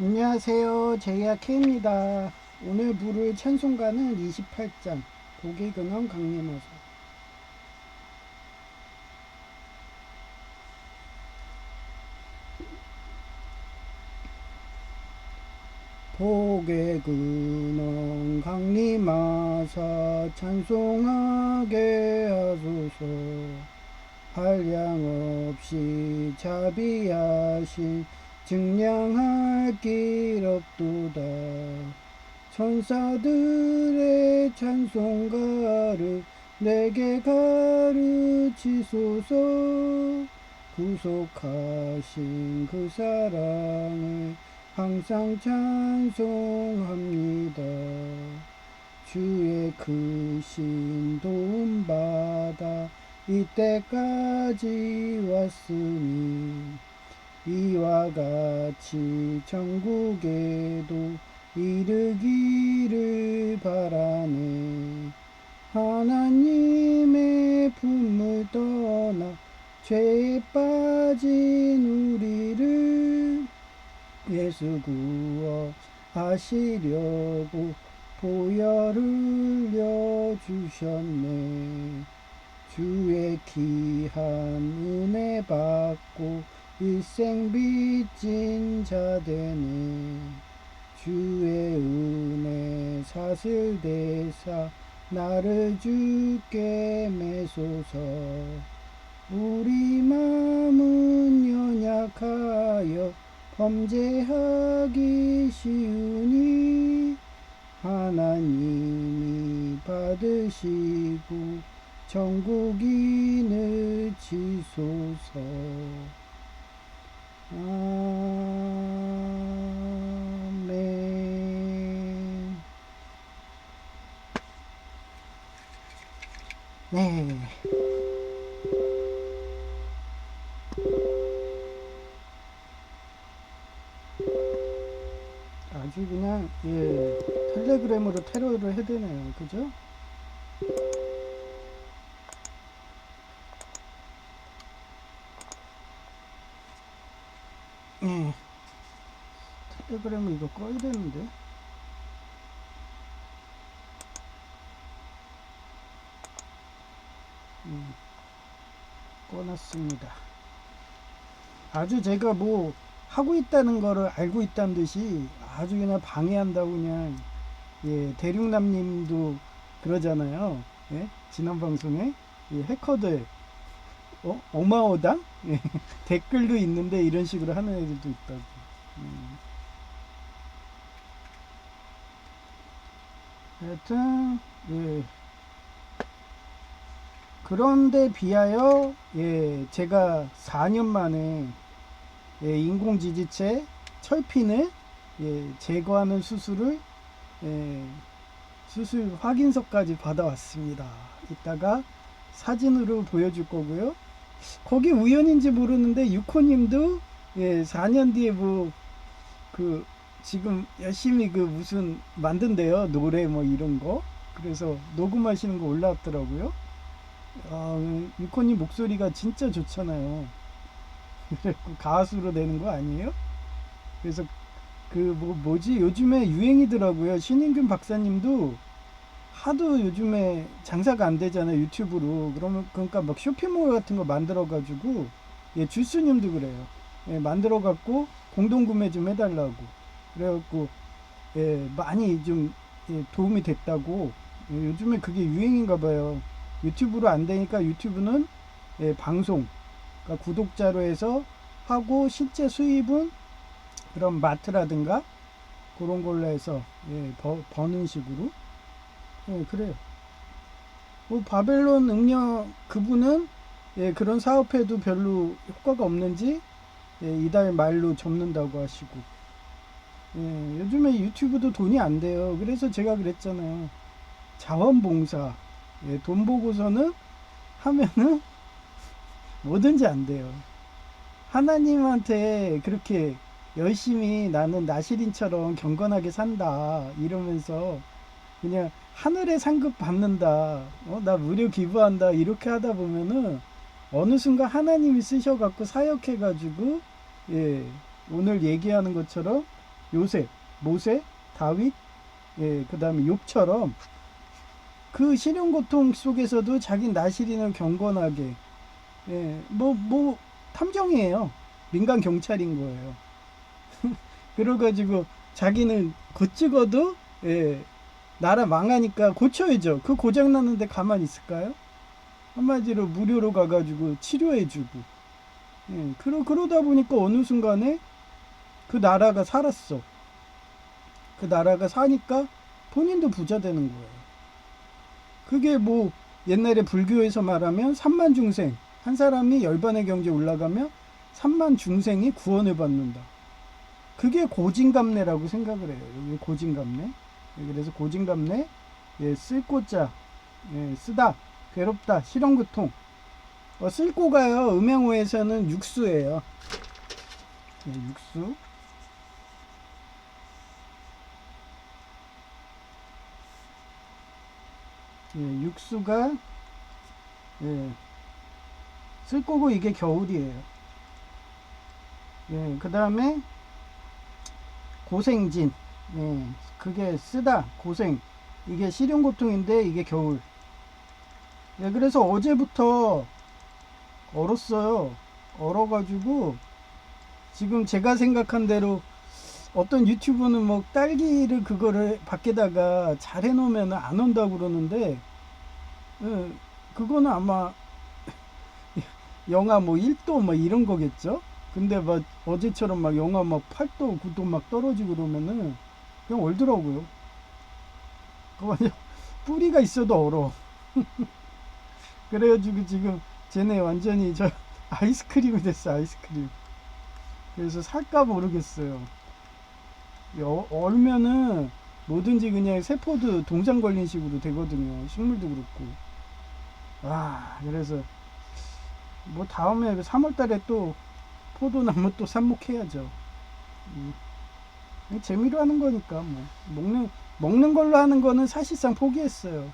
안녕하세요. 제이야 K입니다. 오늘 부를 찬송가는 28장 고개 근원 강림하소. 고개 근원 강림하사 찬송하게 하소서. 한량없이 자비하신 증량할 길 없도다. 천사들의 찬송가를 내게 가르치소서. 구속하신 그 사랑을 항상 찬송합니다. 주의 크신 도움 받아 이때까지 왔으니 이와 같이 천국에도 이르기를 바라네. 하나님의 품을 떠나 죄에 빠진 우리를 예수 구워 하시려고 보혈 흘려 주셨네. 주의 귀한 은혜 받고 일생 빚진 자 되네. 주의 은혜 사슬대사 나를 주께 매소서. 우리 마음은 연약하여 범죄하기 쉬우니 하나님이 받으시고 천국인을 지소서. 아멘. 네. 아주 그냥 텔레그램으로 테러를 해대네요. 그죠? 예. 텔레그램은 이거 꺼야 되는데. 꺼놨습니다. 아주 제가 뭐 하고 있다는 거를 알고 있다는 듯이 아주 그냥 방해한다고 그냥 대륙남님도 그러잖아요. 예? 지난 방송에 해커들 어마어당 댓글도 있는데 이런 식으로 하는 애들도 있다고. 하여튼 그런데 비하여 제가 4년 만에 인공지지체 철핀을 제거하는 수술을 수술 확인서까지 받아왔습니다. 이따가 사진으로 보여줄 거고요. 거기 우연인지 모르는데 유코님도 4년 뒤에 뭐 그 지금 열심히 그 무슨 만든대요. 노래 뭐 이런 거. 그래서 녹음하시는 거 올라왔더라고요. 유코님 목소리가 진짜 좋잖아요. 그래갖고 가수로 되는 거 아니에요? 그래서 그 뭐지 요즘에 유행이더라고요. 신인균 박사님도 하도 요즘에 장사가 안 되잖아요. 유튜브로. 그러니까 막 쇼핑몰 같은 거 만들어 가지고 주스님도 그래요. 만들어 갖고 공동 구매 좀 해달라고. 그래갖고 많이 좀 도움이 됐다고. 요즘에 그게 유행인가 봐요. 유튜브로 안 되니까 유튜브는 방송, 그러니까 구독자로 해서 하고 실제 수입은 그런 마트라든가 그런 걸로 해서 버는 식으로 그래요. 바벨론 응녀 그분은 그런 사업해도 별로 효과가 없는지 이달 말로 접는다고 하시고 요즘에 유튜브도 돈이 안 돼요. 그래서 제가 그랬잖아요. 자원봉사 돈 보고서는 하면은 뭐든지 안 돼요. 하나님한테 그렇게 열심히 나는 나시린처럼 경건하게 산다 이러면서 그냥 하늘의 상급 받는다, 나 무료 기부한다 이렇게 하다 보면은 어느 순간 하나님이 쓰셔갖고 사역해가지고 오늘 얘기하는 것처럼 요셉, 모세, 다윗, 예, 그 다음에 욥처럼 그 시련 고통 속에서도 자기 나시린을 경건하게, 예, 탐정이에요. 민간 경찰인 거예요. 그래가지고 자기는 곧 찍어도, 예, 나라 망하니까 고쳐야죠. 그 고장 났는데 가만히 있을까요? 한마디로 무료로 가가지고 치료해주고, 예, 그러다 보니까 어느 순간에 그 나라가 살았어. 그 나라가 사니까 본인도 부자 되는 거예요. 그게 뭐 옛날에 불교에서 말하면 3만 중생, 한 사람이 열반의 경지에 올라가면 3만 중생이 구원을 받는다. 그게 고진감래라고 생각을 해요. 여기 고진감래. 그래서 고진감래, 예, 쓸고자, 예, 쓰다, 괴롭다, 실현고통. 쓸고가요, 음행호에서는 육수예요. 예, 육수. 예, 육수가, 예, 쓸고고 이게 겨울이에요. 예, 그 다음에 고생진. 예, 그게 쓰다, 고생. 이게 실현고통인데 이게 겨울. 예, 그래서 어제부터 얼었어요. 얼어가지고 지금 제가 생각한 대로 어떤 유튜브는 뭐 딸기를 그거를 밖에다가 잘 해놓으면 안 온다고 그러는데, 예, 그거는 아마 영하 뭐 1도 뭐 이런 거겠죠. 근데 막 어제처럼 막 영하 막 8도 9도 막 떨어지고 그러면은 그냥 얼더라고요. 그거 완전 뿌리가 있어도 얼어. 그래가지고 지금 쟤네 완전히 저 아이스크림이 됐어, 아이스크림. 그래서 살까 모르겠어요. 얼면은 뭐든지 그냥 세포도 동상 걸린 식으로 되거든요. 식물도 그렇고. 그래서 뭐 다음에 3월 달에 또 포도나무 또 삽목해야죠. 음, 재미로 하는 거니까 뭐 먹는 걸로 하는 거는 사실상 포기했어요.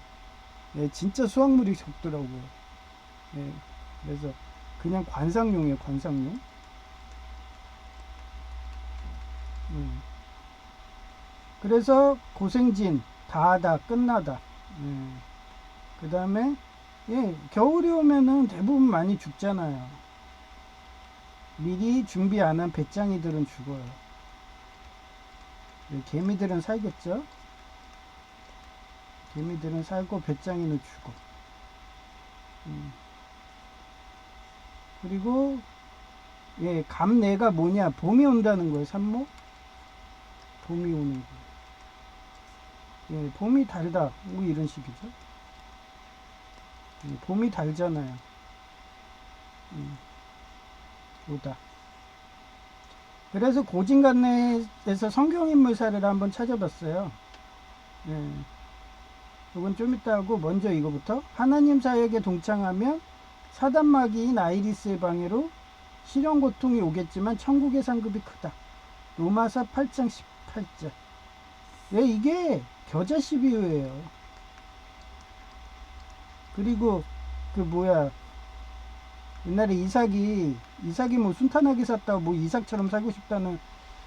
예, 진짜 수확물이 적더라고요. 예, 그래서 그냥 관상용이에요, 관상용. 그래서 고생진, 다하다, 끝나다. 그 다음에, 예, 겨울이 오면은 대부분 많이 죽잖아요. 미리 준비 안 한 배짱이들은 죽어요. 예, 개미들은 살겠죠? 개미들은 살고 배짱이는 죽어. 그리고, 예, 감내가 뭐냐? 봄이 온다는 거예요, 산모? 봄이 오는 거. 예, 봄이 달다. 뭐 이런 식이죠. 예, 봄이 달잖아요. 오다. 그래서 고진간내에서 성경인물 사례를 한번 찾아봤어요. 예, 이건 좀 이따 하고 먼저 이거부터. 하나님 사역에 동참하면 사단마귀인 아이리스의 방해로 실현 고통이 오겠지만 천국의 상급이 크다. 로마서 8장 18절. 예, 이게 겨자씨 비유예요. 그리고 그 뭐야, 옛날에 이삭이 뭐 순탄하게 샀다고 뭐 이삭처럼 살고 싶다는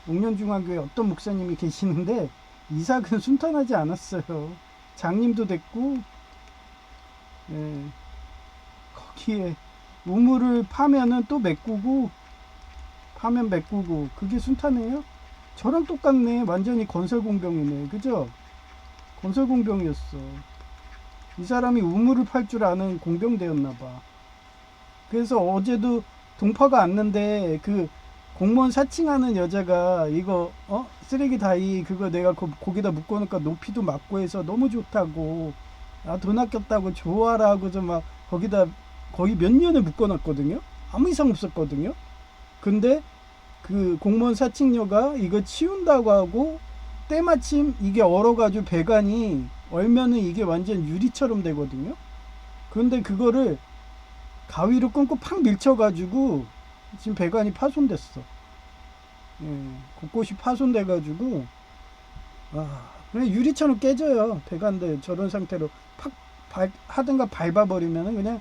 옥년중앙교회 어떤 목사님이 계시는데, 이삭은 순탄하지 않았어요. 장님도 됐고, 예, 거기에 우물을 파면은 또 메꾸고, 파면 메꾸고, 그게 순탄해요? 저랑 똑같네. 완전히 건설공병이네. 그죠? 건설공병이었어. 이 사람이 우물을 팔 줄 아는 공병대였나봐. 그래서 어제도 동파가 왔는데 그 공무원 사칭하는 여자가 이거 쓰레기 다이 그거 내가 거기다 묶어놓으니까 높이도 맞고 해서 너무 좋다고, 돈 아꼈다고 좋아라 하고서 막 거기다 거의 몇 년을 묶어놨거든요. 아무 이상 없었거든요. 근데 그 공무원 사칭녀가 이거 치운다고 하고 때마침 이게 얼어가지고 배관이 얼면은 이게 완전 유리처럼 되거든요. 근데 그거를 가위로 끊고 팍 밀쳐가지고 지금 배관이 파손됐어. 예, 곳곳이 파손돼가지고 그냥 유리처럼 깨져요. 배관들 저런 상태로 팍 하든가 밟아버리면은 그냥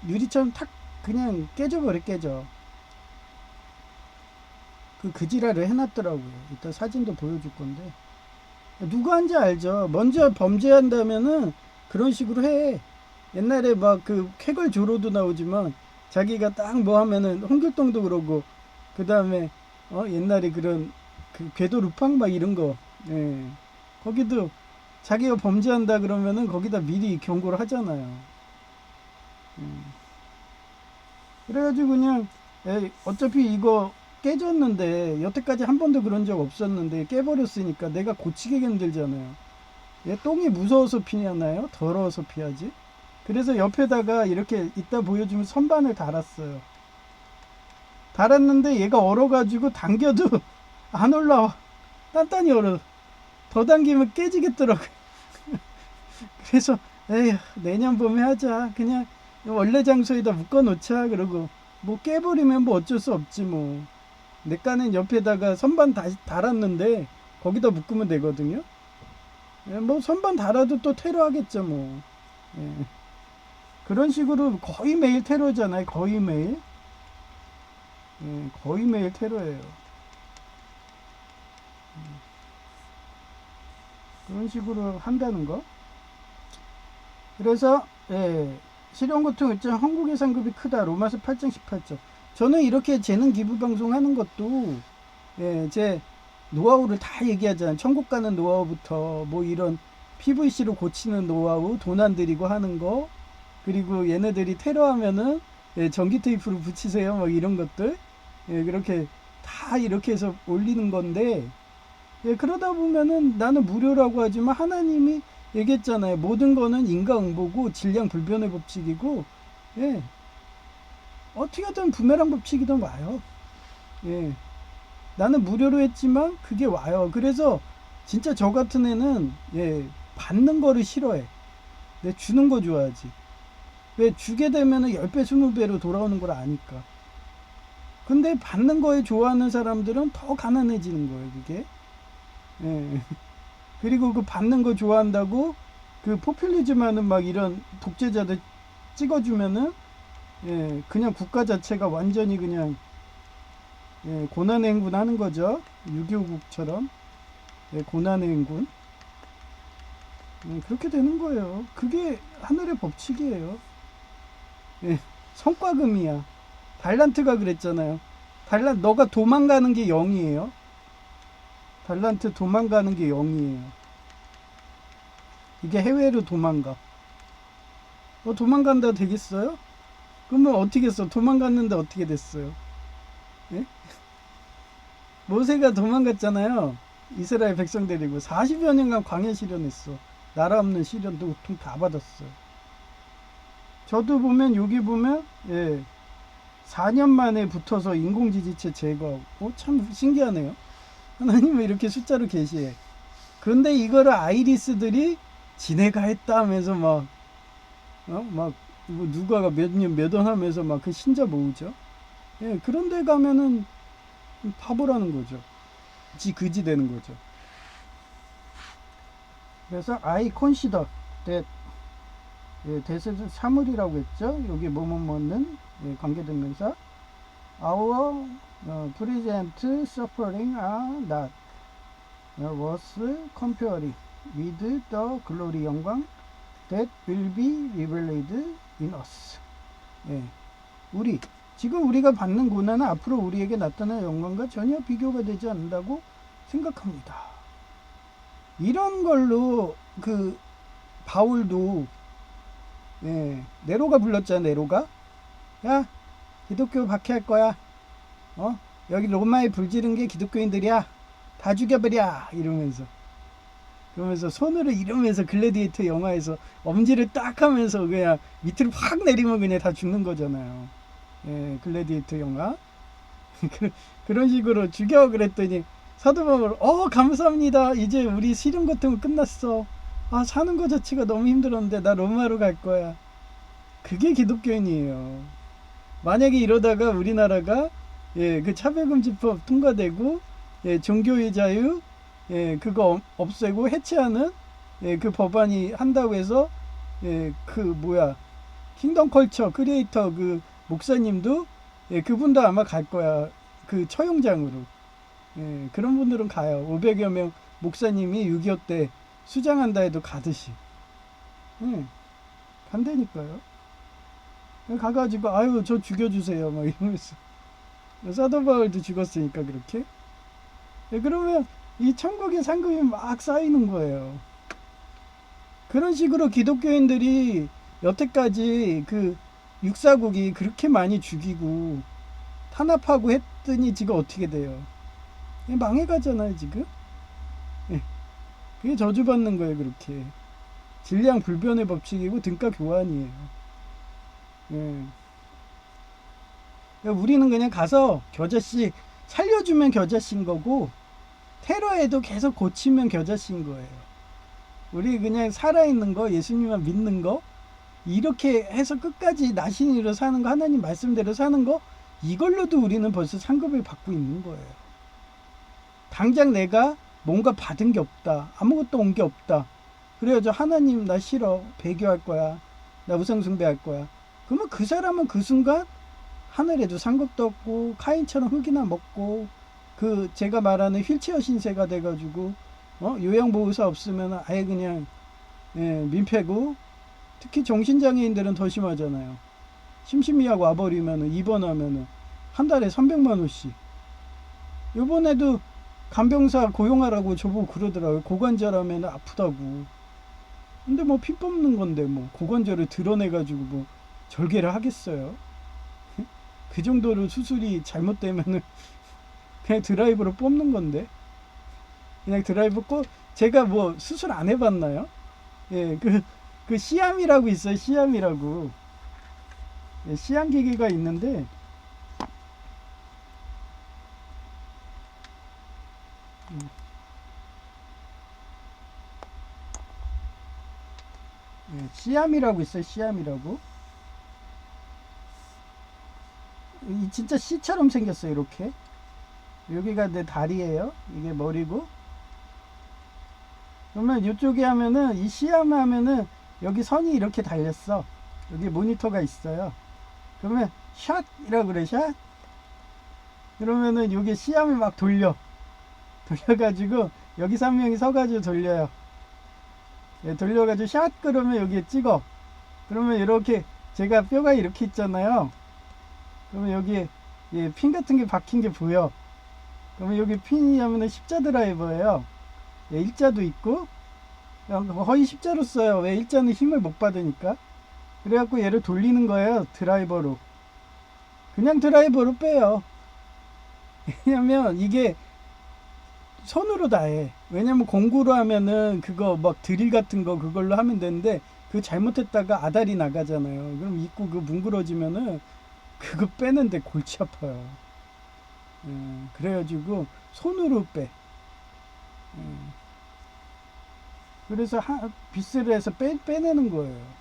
유리처럼 탁 그냥 깨져. 그 지랄을 해놨더라고요. 이따 사진도 보여줄 건데. 누가 한지 알죠. 먼저 범죄한다면은 그런 식으로 해. 옛날에 막 그 쾌걸 조로도 나오지만 자기가 딱 뭐 하면은 홍길동도 그러고 그 다음에 옛날에 그런 그 궤도 루팡 막 이런 거. 예. 거기도 자기가 범죄한다 그러면은 거기다 미리 경고를 하잖아요. 그래가지고 그냥 어차피 이거 깨졌는데 여태까지 한 번도 그런 적 없었는데 깨버렸으니까 내가 고치기 힘들잖아요. 얘 똥이 무서워서 피냐나요? 더러워서 피하지. 그래서 옆에다가 이렇게 이따 보여주면 선반을 달았어요. 달았는데 얘가 얼어가지고 당겨도 안 올라와. 단단히 얼어. 더 당기면 깨지겠더라고요. 그래서 에휴 내년 봄에 하자. 그냥 원래 장소에다 묶어놓자. 그러고 뭐 깨버리면 뭐 어쩔 수 없지 뭐. 내가는 옆에다가 선반 다시 달았는데 거기다 묶으면 되거든요. 뭐 선반 달아도 또 테러 하겠죠 뭐. 예. 그런 식으로 거의 매일 테러잖아요. 거의 매일. 예, 거의 매일 테러예요. 그런 식으로 한다는 거. 그래서 실형고통 일정 한국의 상급이 크다. 로마서 8장 18절. 저는 이렇게 재능 기부 방송 하는 것도 제 노하우를 다 얘기하잖아요. 천국 가는 노하우부터 뭐 이런 PVC로 고치는 노하우, 돈 안 들이고 하는 거, 그리고 얘네들이 테러하면은 전기 테이프로 붙이세요. 뭐 이런 것들. 그렇게 다 이렇게 해서 올리는 건데 그러다 보면은 나는 무료라고 하지만 하나님이 얘기했잖아요. 모든 거는 인과응보고 질량 불변의 법칙이고 어떻게든 부메랑 법칙이든 와요. 나는 무료로 했지만 그게 와요. 그래서 진짜 저 같은 애는 받는 거를 싫어해. 내 주는 거 좋아하지. 왜 주게 되면은 10배 20배로 돌아오는 걸 아니까. 근데 받는 거에 좋아하는 사람들은 더 가난해지는 거예요, 그게. 그리고 그 받는 거 좋아한다고 그 포퓰리즘 하는 막 이런 독재자들 찍어주면은 그냥 국가 자체가 완전히 그냥 고난의 행군 하는 거죠. 6.25국처럼 고난의 행군. 그렇게 되는 거예요. 그게 하늘의 법칙이에요. 성과금이야. 달란트가 그랬잖아요. 너가 도망가는 게 0이에요. 달란트 도망가는 게 0이에요. 이게 해외로 도망가. 도망간다 되겠어요? 그러면 어떻게 했어? 도망갔는데 어떻게 됐어요? 모세가 도망갔잖아요. 이스라엘 백성 데리고 40여 년간 광야 실현했어. 나라 없는 시련도 고통 다 받았어요. 저도 보면 여기 보면 4년 만에 붙어서 인공지지체 제거하고 참 신기하네요. 하나님은 이렇게 숫자로 계시해. 그런데 이거를 아이리스들이 지네가 했다 하면서 막 누가가 몇 년 몇 원 하면서 막 그 신자 모으죠. 그런데 가면은 바보라는 거죠. 그지 되는 거죠. 그래서 I consider that 대세서 사물이라고 했죠. 여기 뭐뭐뭐는 관계대명사 our present suffering are not worth comparing with the glory 영광 that will be revealed in us. 지금 우리가 받는 고난은 앞으로 우리에게 나타날 영광과 전혀 비교가 되지 않는다고 생각합니다. 이런 걸로 그 바울도 네로가 불렀잖아. 네로가 야 기독교 박해할 거야. 여기 로마에 불지른 게 기독교인들이야. 다 죽여버려 이러면서 그러면서 손으로 이러면서 글래디에이터 영화에서 엄지를 딱 하면서 그냥 밑으로 확 내리면 그냥 다 죽는 거잖아요. 글래디에이터 영화 그런 식으로 죽여 그랬더니 사도 바울 감사합니다. 이제 우리 시련 고통은 끝났어. 사는 거 자체가 너무 힘들었는데 나 로마로 갈 거야. 그게 기독교인이에요. 만약에 이러다가 우리나라가 그 차별금지법 통과되고 종교의 자유 그거 없애고 해체하는 그 법안이 한다고 해서 킹덤 컬처 크리에이터 그 목사님도 그분도 아마 갈 거야. 그 처용장으로. 예, 그런 분들은 가요. 500여 명 목사님이 6.25 때 수장한다 해도 가듯이. 예, 간다니까요. 가가지고, 아유, 저 죽여주세요. 막 이러면서. 사도 바울도 죽었으니까, 그렇게. 예, 그러면 이 천국의 상급이 막 쌓이는 거예요. 그런 식으로 기독교인들이 여태까지 그 육사국이 그렇게 많이 죽이고 탄압하고 했더니 지금 어떻게 돼요? 망해가잖아요, 지금. 예, 그게 저주받는 거예요, 그렇게. 질량 불변의 법칙이고 등가 교환이에요. 예. 우리는 그냥 가서 겨자씨 살려주면 겨자씨인 거고, 테러에도 계속 고치면 겨자씨인 거예요. 우리 그냥 살아있는 거, 예수님만 믿는 거, 이렇게 해서 끝까지 나신이로 사는 거, 하나님 말씀대로 사는 거, 이걸로도 우리는 벌써 상급을 받고 있는 거예요. 당장 내가 뭔가 받은 게 없다, 아무것도 온 게 없다, 그래가지고 하나님 나 싫어, 배교할 거야, 나 우상숭배할 거야, 그러면 그 사람은 그 순간 하늘에도 상급도 없고 카인처럼 흙이나 먹고, 그 제가 말하는 휠체어 신세가 돼가지고 요양보호사 없으면 아예 그냥 민폐고, 특히 정신장애인들은 더 심하잖아요. 심심이하고 와버리면 입원하면 한 달에 300만 원씩. 요번에도 간병사 고용하라고 저보고 그러더라고요. 고관절하면 아프다고. 근데 뭐 피 뽑는 건데 뭐 고관절을 드러내가지고 뭐 절개를 하겠어요? 그 정도로 수술이 잘못되면은 그냥 드라이브로 뽑는 건데, 그냥 드라이브 꼭. 제가 뭐 수술 안 해봤나요? 예, 그 시암이라고 있어요. 시암이라고. 예, 시암 기계가 있는데, 예, 시암이라고 있어요. 시암이라고. 이 진짜 C처럼 생겼어요. 이렇게. 여기가 내 다리예요. 이게 머리고. 그러면 이쪽에 하면은, 이 시암 하면은 여기 선이 이렇게 달렸어. 여기 모니터가 있어요. 그러면 샷이라고 그래. 샷. 그러면은 여기 시암을 막 돌려가지고 여기서 한 명이 서가지고 돌려요. 예, 돌려가지고 샷 그러면 여기에 찍어. 그러면 이렇게 제가 뼈가 이렇게 있잖아요. 그러면 여기에 핀 같은 게 박힌 게 보여. 그러면 여기 핀이 하면은 십자 드라이버예요. 예, 일자도 있고, 거의 십자로 써요. 왜? 일자는 힘을 못 받으니까. 그래갖고 얘를 돌리는 거예요. 드라이버로. 그냥 드라이버로 빼요. 왜냐면 이게 손으로 다 해. 왜냐면 공구로 하면은 그거 막 드릴 같은 거 그걸로 하면 되는데, 그거 잘못했다가 아다리 나가잖아요. 그럼 입구 그 뭉그러지면은 그거 빼는데 골치 아파요. 그래가지고 손으로 빼. 그래서 빗을 해서 빼내는 거예요.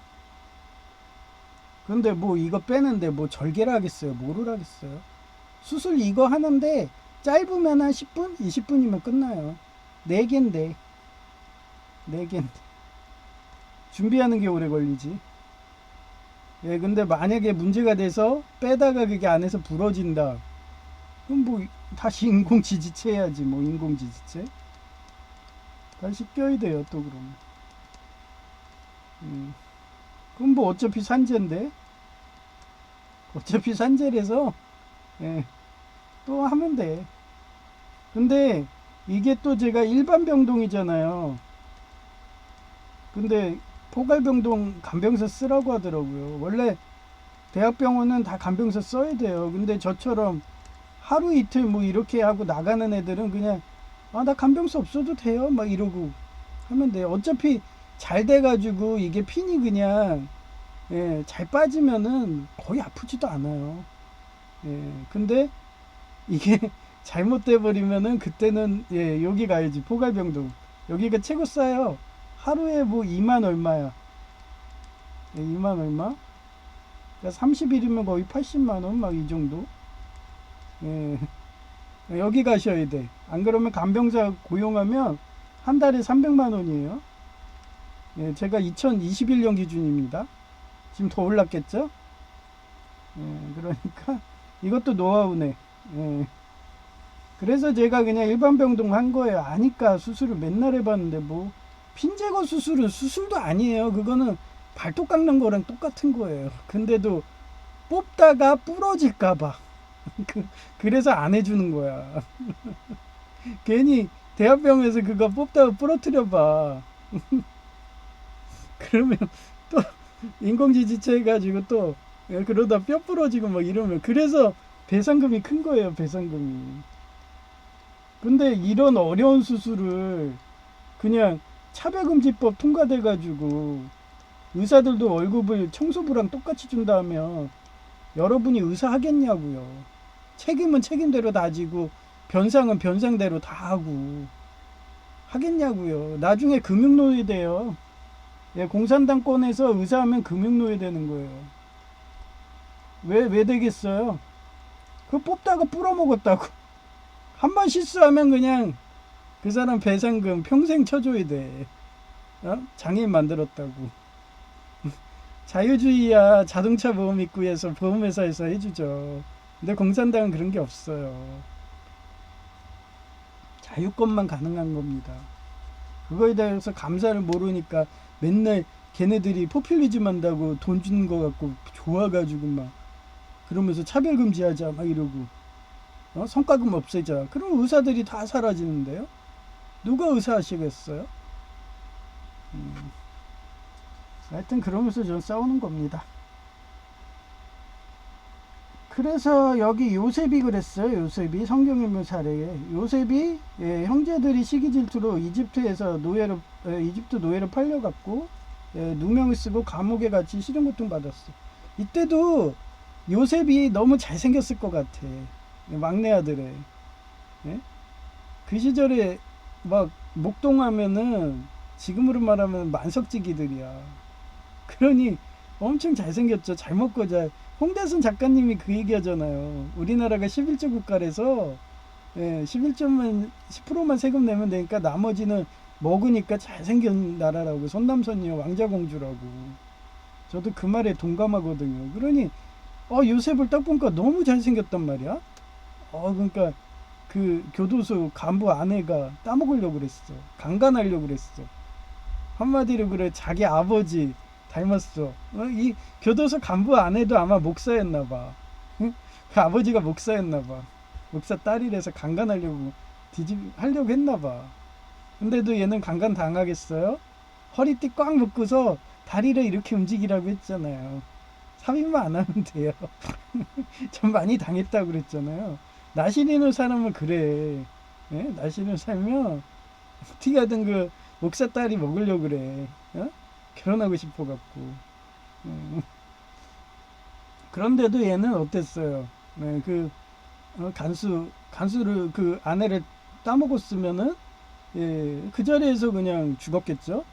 근데 뭐 이거 빼는데 뭐 절개를 하겠어요? 뭐를 하겠어요? 수술 이거 하는데 짧으면 한 10분? 20분이면 끝나요. 4개인데. 4개인데. 준비하는 게 오래 걸리지. 예, 근데 만약에 문제가 돼서 빼다가 그게 안에서 부러진다. 그럼 뭐 다시 인공 지지체 해야지. 뭐 인공 지지체. 다시 껴야 돼요. 또 그러면. 그럼 뭐 어차피 산재인데. 어차피 산재라서 예, 또 하면 돼. 근데 이게 또 제가 일반 병동이잖아요. 근데 포괄병동 간병사 쓰라고 하더라고요. 원래 대학병원은 다 간병사 써야 돼요. 근데 저처럼 하루 이틀 뭐 이렇게 하고 나가는 애들은 그냥 나 간병사 없어도 돼요 막 이러고 하면 돼요. 어차피 잘 돼가지고 이게 핀이 그냥 잘 빠지면은 거의 아프지도 않아요. 근데 이게 잘못돼 버리면은 그때는 여기 가야지. 포괄병동 여기가 최고 싸요. 하루에 뭐 2만 얼마야. 2만 얼마. 그러니까 30일이면 거의 80만 원 막 이 정도. 여기 가셔야 돼. 안 그러면 간병사 고용하면 한 달에 300만 원이에요. 제가 2021년 기준입니다. 지금 더 올랐겠죠? 그러니까 이것도 노하우네. 그래서 제가 그냥 일반 병동 한 거예요. 아니까 수술을 맨날 해봤는데 뭐 핀 제거 수술은 수술도 아니에요. 그거는 발톱 깎는 거랑 똑같은 거예요. 근데도 뽑다가 부러질까봐 그래서 안 해주는 거야. 괜히 대학병원에서 그거 뽑다가 부러뜨려봐. 그러면 또 인공지지체 해가지고 또 그러다 뼈 부러지고 막 이러면 그래서 배상금이 큰 거예요. 배상금이. 근데 이런 어려운 수술을 그냥 차별금지법 통과돼가지고 의사들도 월급을 청소부랑 똑같이 준다면 여러분이 의사 하겠냐고요. 책임은 책임대로 다 지고 변상은 변상대로 다 하고 하겠냐고요. 나중에 금융노예 돼요. 예, 공산당권에서 의사하면 금융노예 되는 거예요. 왜 되겠어요? 그 뽑다가 뿌려먹었다고. 한 번 실수하면 그냥 그 사람 배상금 평생 쳐줘야 돼. 어? 장애인 만들었다고. 자유주의야 자동차 보험 입구에서 보험회사에서 해주죠. 근데 공산당은 그런 게 없어요. 자유권만 가능한 겁니다. 그거에 대해서 감사를 모르니까 맨날 걔네들이 포퓰리즘 한다고 돈 주는 거 갖고 좋아가지고 막 그러면서 차별금지하자 막 이러고 성과금 없애자. 그럼 의사들이 다 사라지는데요. 누가 의사 하시겠어요? 하여튼 그러면서 전 싸우는 겁니다. 그래서 여기 요셉이 그랬어요. 요셉이 성경인물 사례에 요셉이 형제들이 시기 질투로 이집트 노예로 팔려갔고 누명을 쓰고 감옥에 갇히 시련고통 받았어. 이때도 요셉이 너무 잘생겼을 것 같아. 막내 아들에. 예? 그 시절에 막 목동하면은 지금으로 말하면 만석지기들이야. 그러니 엄청 잘생겼죠. 잘 먹고 잘. 홍대순 작가님이 그 얘기하잖아요. 우리나라가 11조 국가라서 11조만 10%만 세금 내면 되니까 나머지는 먹으니까 잘생긴 나라라고. 손남선이요 왕자공주라고. 저도 그 말에 동감하거든요. 그러니 요셉을 딱 보니까 너무 잘생겼단 말이야. 그러니까 그 교도소 간부 아내가 따먹으려고 그랬어. 강간하려고 그랬어. 한마디로 그래 자기 아버지 닮았어. 이 교도소 간부 아내도 아마 목사였나봐. 응? 그 아버지가 목사였나봐. 목사 딸이라서 강간하려고 하려고 했나봐. 근데도 얘는 강간 당하겠어요? 허리띠 꽉 묶고서 다리를 이렇게 움직이라고 했잖아요. 삽입만 안 하면 돼요. 전 많이 당했다고 그랬잖아요. 나시리는 사람은 그래. 예? 나시리는 살면 어떻게 하든 그 목사 딸이 먹으려고 그래. 결혼하고 싶어 갖고. 그런데도 얘는 어땠어요? 간수를 그 아내를 따먹었으면은 그 자리에서 그냥 죽었겠죠.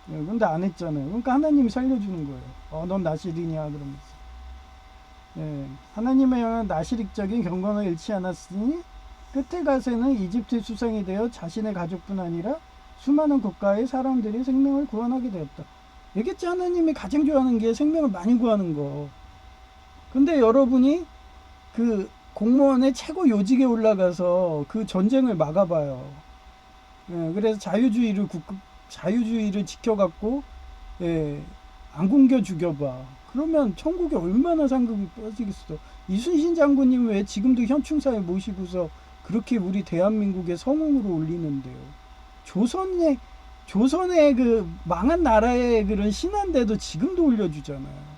근데 안 했잖아요. 그러니까 하나님이 살려주는 거예요. 넌 나시리냐 그러면서. 하나님의 영은 나시릭적인 경건을 잃지 않았으니 끝에 가서는 이집트의 수상이 되어 자신의 가족뿐 아니라 수많은 국가의 사람들이 생명을 구원하게 되었다. 얘기했지. 하나님이 가장 좋아하는 게 생명을 많이 구하는 거. 근데 여러분이 그 공무원의 최고 요직에 올라가서 그 전쟁을 막아봐요. 그래서 자유주의를 지켜갖고 안 굶겨 죽여봐. 그러면 천국에 얼마나 상급이 빠지겠어. 이순신 장군님 왜 지금도 현충사에 모시고서 그렇게 우리 대한민국의 성웅으로 올리는데요. 조선의 그 망한 나라의 그런 신한데도 지금도 올려주잖아요.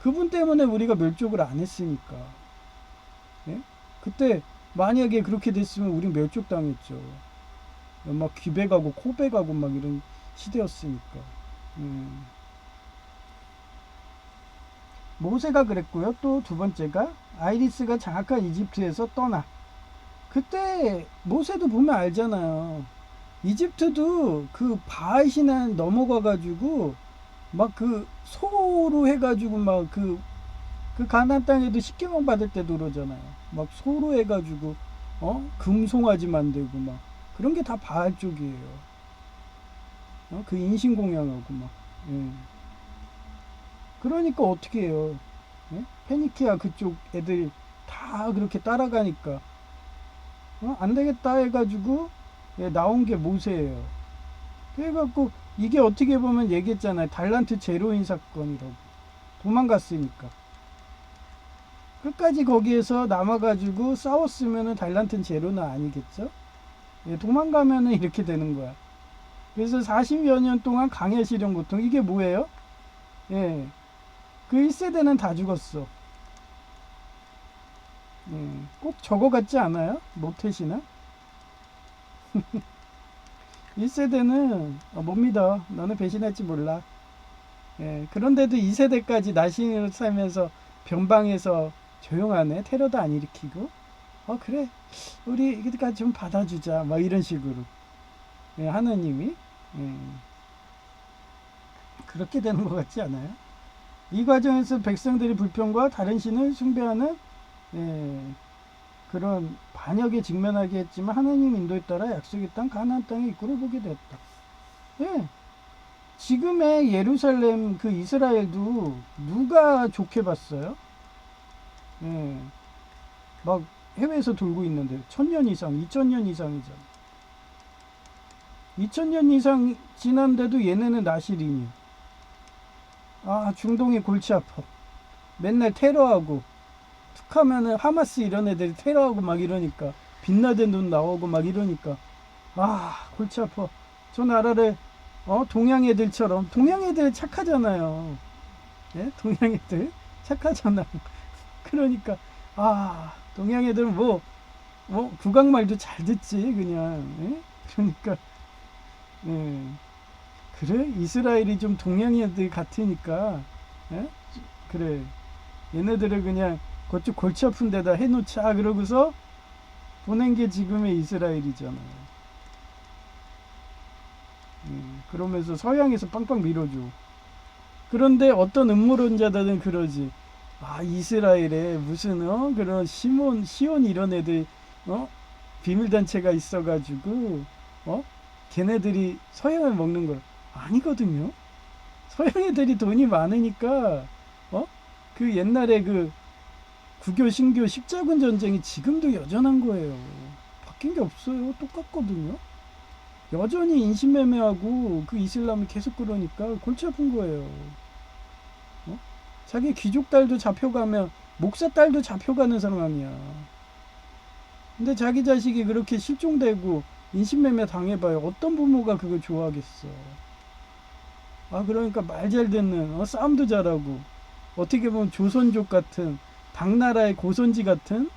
그분 때문에 우리가 멸족을 안 했으니까. 그때 만약에 그렇게 됐으면 우린 멸족당했죠. 막 귀배가고 코배가고 막 이런 시대였으니까. 모세가 그랬고요. 또 두 번째가 아이리스가 장악한 이집트에서 떠나. 그때 모세도 보면 알잖아요. 이집트도 그 바알 신안 넘어가가지고 막 그 소로 해가지고 막 그 가나안 땅에도 십계명 받을 때도 그러잖아요. 막 소로 해가지고 금송아지 만들고 막 그런 게 다 바알 쪽이에요. 그 인신공양하고 막. 그러니까 어떻게 해요? 페니키아 그쪽 애들 다 그렇게 따라가니까 안 되겠다 해가지고 나온 게 모세예요. 그래갖고 이게 어떻게 보면 얘기했잖아요. 달란트 제로인 사건이라고. 도망갔으니까. 끝까지 거기에서 남아가지고 싸웠으면은 달란트는 제로는 아니겠죠? 도망가면은 이렇게 되는 거야. 그래서 40여 년 동안 강해 실현 고통. 이게 뭐예요? 예. 그 1세대는 다 죽었어. 꼭 저거 같지 않아요? 모태시나? 1세대는 못 믿어. 너는 배신할지 몰라. 그런데도 2세대까지 나신으로 살면서 변방에서 조용하네. 테러도 안 일으키고. 그래. 우리 이거까지 좀 받아주자. 막 이런 식으로. 하느님이. 그렇게 되는 것 같지 않아요? 이 과정에서 백성들이 불평과 다른 신을 숭배하는 그런 반역에 직면하게 했지만 하나님 인도에 따라 약속의 땅 가나안 땅의 입구를 보게 되었다. 지금의 예루살렘 그 이스라엘도 누가 좋게 봤어요? 막 해외에서 돌고 있는데 1000년 이상, 2000년 이상이잖아. 2000년 이상 지난데도 얘네는 나시린이. 중동이 골치 아파. 맨날 테러하고 툭하면은 하마스 이런 애들이 테러하고 막 이러니까 빛나던 눈 나오고 막 이러니까 골치 아파. 저 나라를 동양 애들처럼 동양 애들 착하잖아요. 동양 애들 착하잖아. 그러니까 동양 애들은 뭐 국악말도 잘 듣지 그냥. 그러니까 그래 이스라엘이 좀 동양 애들 같으니까 그래 얘네들을 그냥 그쪽 골치 아픈 데다 해놓자 그러고서 보낸 게 지금의 이스라엘이잖아요. 그러면서 서양에서 빵빵 밀어줘. 그런데 어떤 음모론자들은 그러지. 이스라엘에 무슨 그런 시온 이런 애들 비밀단체가 있어가지고 걔네들이 서양을 먹는 걸 아니거든요. 서양 애들이 돈이 많으니까 그 옛날에 그 구교 신교 십자군 전쟁이 지금도 여전한 거예요. 바뀐 게 없어요. 똑같거든요. 여전히 인신매매하고 그 이슬람이 계속 그러니까 골치 아픈 거예요. 자기 귀족 딸도 잡혀가면 목사 딸도 잡혀가는 상황이야. 근데 자기 자식이 그렇게 실종되고 인신매매 당해봐요. 어떤 부모가 그걸 좋아하겠어. 그러니까 말 잘 듣는 싸움도 잘하고 어떻게 보면 조선족 같은 당나라의 고선지 같은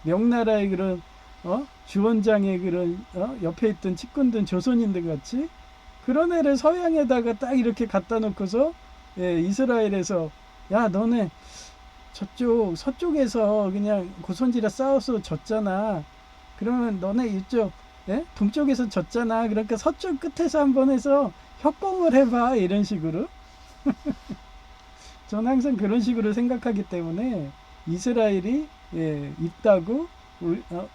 명나라의 그런 주원장의 그런 옆에 있던 측근들 조선인들 같이 그런 애를 서양에다가 딱 이렇게 갖다 놓고서 이스라엘에서 야 너네 저쪽 서쪽에서 그냥 고선지라 싸워서 졌잖아. 그러면 너네 이쪽 동쪽에서 졌잖아. 그러니까 서쪽 끝에서 한번 해서 협공을 해봐 이런 식으로. 저는 항상 그런 식으로 생각하기 때문에 이스라엘이 있다고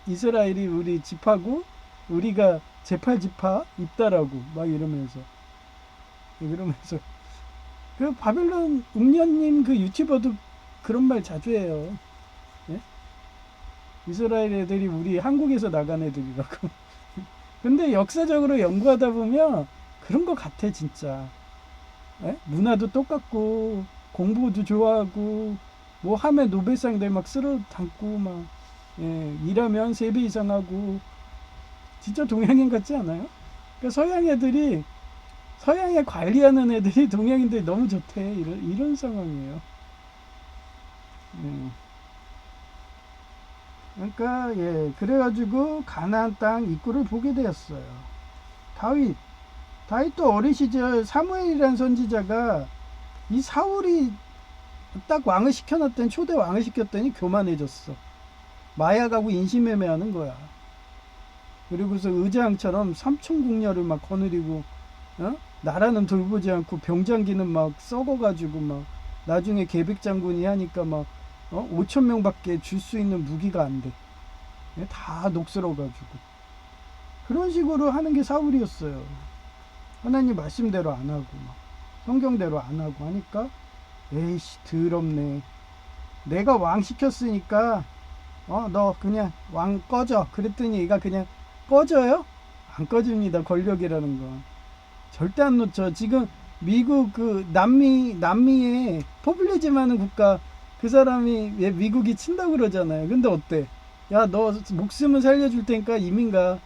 이스라엘이 우리 집하고 우리가 제8지파 있다라고 막 이러면서 그 바벨론 웅녀님 그 유튜버도 그런 말 자주 해요. 이스라엘 애들이 우리 한국에서 나간 애들이라고. 근데 역사적으로 연구하다 보면 그런 거 같아 진짜. 문화도 똑같고 공부도 좋아하고 뭐 하면 노벨상들 막 쓸어 담고 막 일하면 3배 이상 하고 진짜 동양인 같지 않아요? 그러니까 서양 애들이 서양에 관리하는 애들이 동양인들이 너무 좋대 이런 상황이에요. 그러니까 그래가지고 가나안 땅 입구를 보게 되었어요. 다윗도 어린 시절 사무엘이라는 선지자가 이 사울이 딱 왕을 시켜놨더니 초대 왕을 시켰더니 교만해졌어. 마약하고 인신매매하는 거야. 그리고서 의장처럼 삼천궁녀를 막 거느리고 나라는 돌보지 않고 병장기는 막 썩어가지고 막 나중에 계백장군이 하니까 막 5,000명밖에 줄 수 있는 무기가 안 돼. 다 녹슬어가지고 그런 식으로 하는 게 사울이었어요. 하나님 말씀대로 안 하고 막 성경대로 안 하고 하니까 에이씨 더럽네. 내가 왕 시켰으니까 너 그냥 왕 꺼져. 그랬더니 얘가 그냥 꺼져요? 안 꺼집니다. 권력이라는 거. 절대 안 놓쳐. 지금 미국 그 남미에 포퓰리즘 많은 국가 그 사람이 왜 미국이 친다고 그러잖아요. 근데 어때? 야, 너 목숨은 살려줄 테니까 이민 가.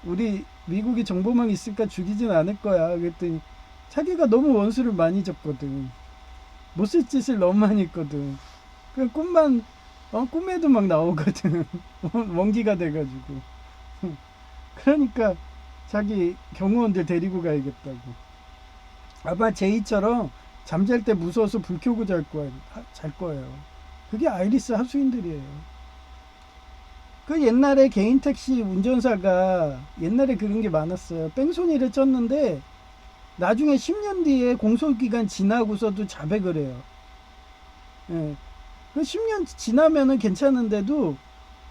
우리 미국이 정보망 있으니까 죽이진 않을 거야. 그랬더니 자기가 너무 원수를 많이 줬거든. 못 쓸 짓을 너무 많이 했거든. 그 꿈만 꿈에도 막 나오거든. 원기가 돼가지고. 그러니까 자기 경호원들 데리고 가야겠다고. 아마 제이처럼 잠잘 때 무서워서 불 켜고 잘 거예요. 그게 아이리스 하수인들이에요. 그 옛날에 개인 택시 운전사가 옛날에 그런 게 많았어요. 뺑소니를 쳤는데 나중에 10년 뒤에 공소기간 지나고서도 자백을 해요. 예. 그 10년 지나면은 괜찮은데도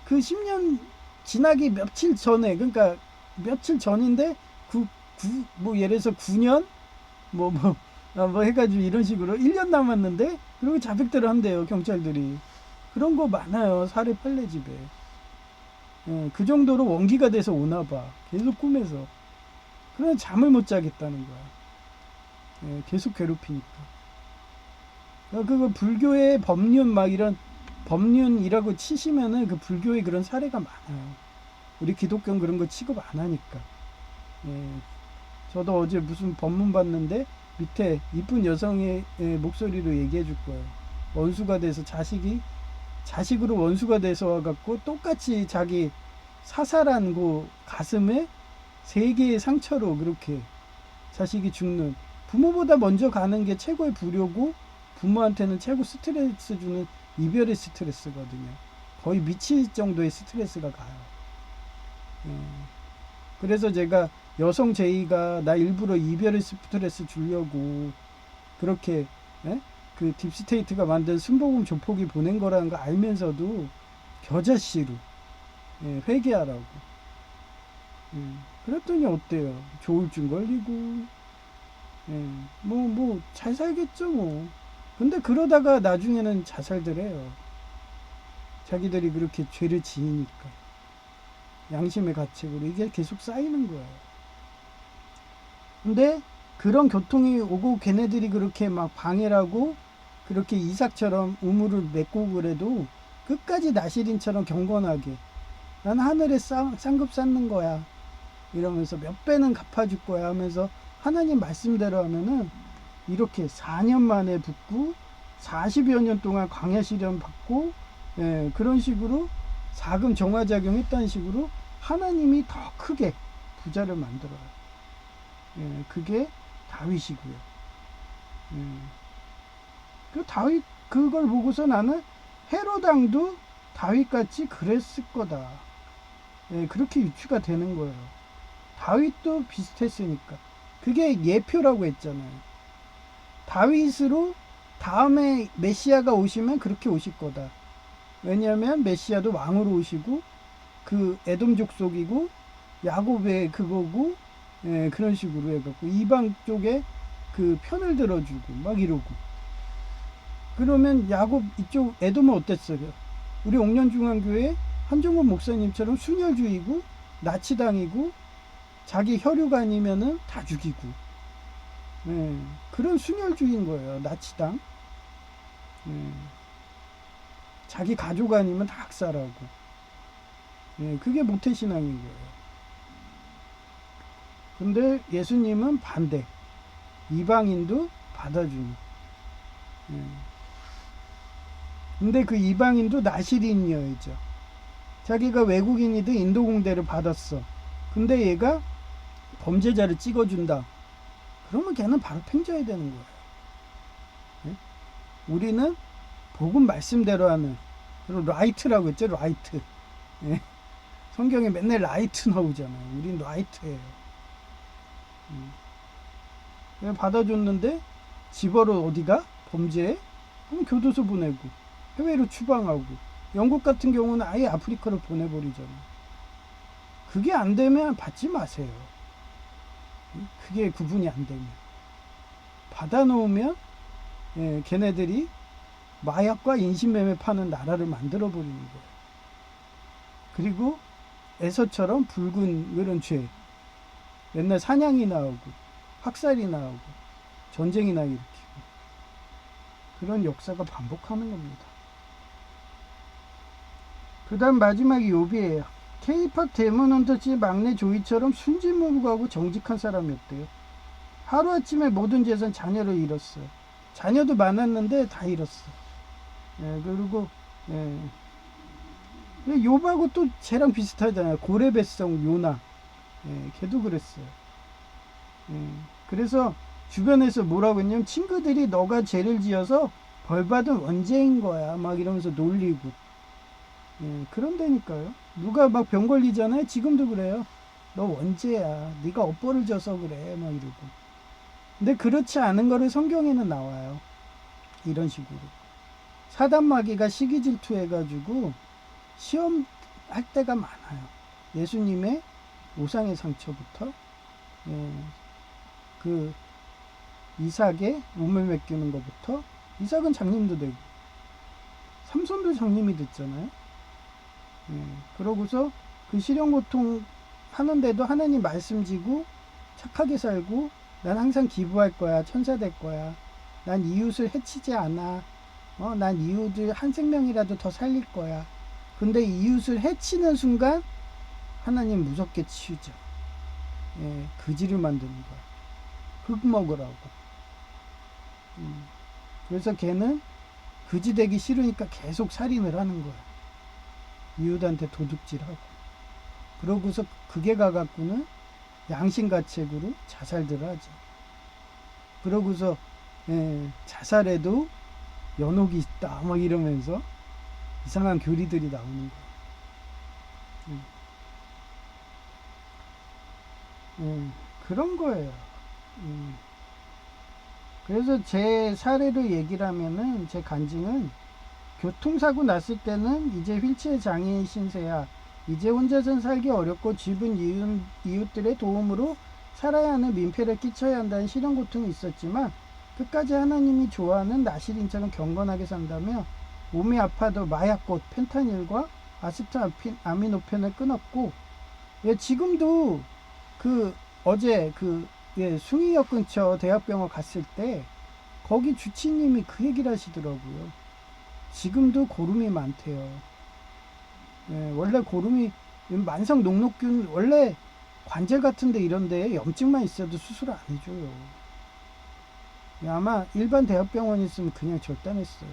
그 10년 지나기 며칠 전에, 그러니까 며칠 전인데 뭐 예를 들어서 9년 뭐 해가지고 이런 식으로 1년 남았는데 그리고 자백들을 한대요, 경찰들이. 그런 거 많아요, 사례 판례집에. 예, 그 정도로 원기가 돼서 오나 봐. 계속 꿈에서. 그냥 잠을 못 자겠다는 거야. 예, 계속 괴롭히니까. 그거 불교의 법륜 막 이런 법륜이라고 치시면은 그 불교의 그런 사례가 많아요. 우리 기독교는 그런 거 취급 안 하니까. 예. 저도 어제 무슨 법문 봤는데 밑에 이쁜 여성의 목소리로 얘기해 줄 거예요. 원수가 돼서 자식으로 원수가 돼서 와갖고 똑같이 자기 사살한 그 가슴에 3개의 상처로 그렇게 자식이 죽는, 부모보다 먼저 가는 게 최고의 불효고 부모한테는 최고 스트레스 주는 이별의 스트레스거든요. 거의 미칠 정도의 스트레스가 가요. 그래서 제가 여성 제의가 나 일부러 이별의 스트레스 주려고 그렇게 그 딥스테이트가 만든 순복음 조폭이 보낸 거라는 거 알면서도 겨자씨로 회개하라고. 그랬더니 어때요? 조울증 걸리고 뭐 잘 살겠죠 뭐. 근데 그러다가 나중에는 자살들 해요. 자기들이 그렇게 죄를 지으니까. 양심의 가책으로 이게 계속 쌓이는 거예요. 근데 그런 교통이 오고 걔네들이 그렇게 막 방해라고 그렇게 이삭처럼 우물을 메고 그래도 끝까지 나시린처럼 경건하게 난 하늘에 쌍급 쌓는 거야 이러면서 몇 배는 갚아줄 거야 하면서 하나님 말씀대로 하면은 이렇게 4년 만에 붙고 40여 년 동안 광야 시련 받고 그런 식으로 사금 정화작용 했다는 식으로 하나님이 더 크게 부자를 만들어요. 그게 다윗이고요. 그 다윗 그걸 보고서 나는 헤로당도 다윗같이 그랬을 거다. 그렇게 유추가 되는 거예요. 다윗도 비슷했으니까. 그게 예표라고 했잖아요. 다윗으로 다음에 메시아가 오시면 그렇게 오실 거다. 왜냐하면 메시아도 왕으로 오시고 그 에돔 족속이고 야곱의 그거고 그런 식으로 해갖고 이방 쪽에 그 편을 들어주고 막 이러고. 그러면 야곱 이쪽 에돔은 어땠어요? 우리 옥년중앙교회 한종원 목사님처럼 순혈주의고 나치당이고 자기 혈육 아니면은 다 죽이고 그런 순혈주의인 거예요. 나치당. 자기 가족 아니면 다 학살하고. 그게 모태신앙인 거예요. 근데 예수님은 반대. 이방인도 받아주는. 근데 그 이방인도 나시린이어야죠. 자기가 외국인이든 인도 공대를 받았어. 근데 얘가 범죄자를 찍어준다. 그러면 걔는 바로 팽져야 되는 거예요. 우리는 복음 말씀대로 하는 그런 라이트라고 했죠. 라이트. 성경에 맨날 라이트 나오잖아요. 우린 라이트예요. 받아줬는데 집어로 어디가? 범죄에? 그럼 교도소 보내고 해외로 추방하고 영국 같은 경우는 아예 아프리카로 보내버리잖아요. 그게 안 되면 받지 마세요. 그게 구분이 안 되면. 받아놓으면 걔네들이 마약과 인신매매 파는 나라를 만들어 버리는 거예요. 그리고 에서처럼 붉은 그런 죄. 맨날 사냥이 나오고 학살이 나오고 전쟁이나 일으키고 그런 역사가 반복하는 겁니다. 그 다음 마지막이 욥이에요. K-팝 데몬헌터치의 막내 조이처럼 순진무구하고 정직한 사람이었대요. 하루아침에 모든 재산 자녀를 잃었어요. 자녀도 많았는데 다 잃었어. 예, 그리고 예. 욥하고 또 쟤랑 비슷하잖아요. 고레베성 요나. 예, 걔도 그랬어요. 예, 그래서 주변에서 뭐라고 했냐면 친구들이 너가 죄를 지어서 벌받은 원죄인 거야 막 이러면서 놀리고. 예, 그런다니까요. 누가 막 병 걸리잖아요. 지금도 그래요. 너 원죄야. 네가 업보를 져서 그래 막 이러고. 근데 그렇지 않은 거를 성경에는 나와요. 이런 식으로 사단마귀가 시기 질투해가지고 시험할 때가 많아요. 예수님의 우상의 상처부터 예, 그 이삭의 우물 맡기는 것부터. 이삭은 장님도 되고 삼손도 장님이 됐잖아요. 예, 그러고서 그 실형고통 하는데도 하나님 말씀 지고 착하게 살고 난 항상 기부할 거야. 천사 될 거야. 난 이웃을 해치지 않아. 난 이웃을 한 생명이라도 더 살릴 거야. 근데 이웃을 해치는 순간 하나님 무섭게 치우죠. 예, 그지를 만드는 거야. 흙 먹으라고. 그래서 걔는 그지 되기 싫으니까 계속 살인을 하는 거야. 이웃한테 도둑질하고. 그러고서 그게 가갖고는 양심가책으로 자살들을 하죠. 그러고서 자살해도 연옥이 있다 막 이러면서 이상한 교리들이 나오는 거예요. 그런 거예요. 그래서 제 사례로 얘기를 하면은 제 간증은 교통사고 났을 때는 이제 휠체어 장애인 신세야. 이제 혼자선 살기 어렵고 집은 이웃들의 도움으로 살아야 하는 민폐를 끼쳐야 한다는 실현 고통이 있었지만 끝까지 하나님이 좋아하는 나실인처럼 경건하게 산다며 몸이 아파도 마약꽃 펜타닐과 아스타아미노펜을 끊었고 예, 지금도 그 어제 그 예, 숭이역 근처 대학병원 갔을 때 거기 주치님이 그 얘기를 하시더라고요. 지금도 고름이 많대요. 예, 원래 고름이 만성 녹록균 원래 관절 같은데 이런데 염증만 있어도 수술 안 해줘요. 아마 일반 대학병원 있으면 그냥 절단했어요.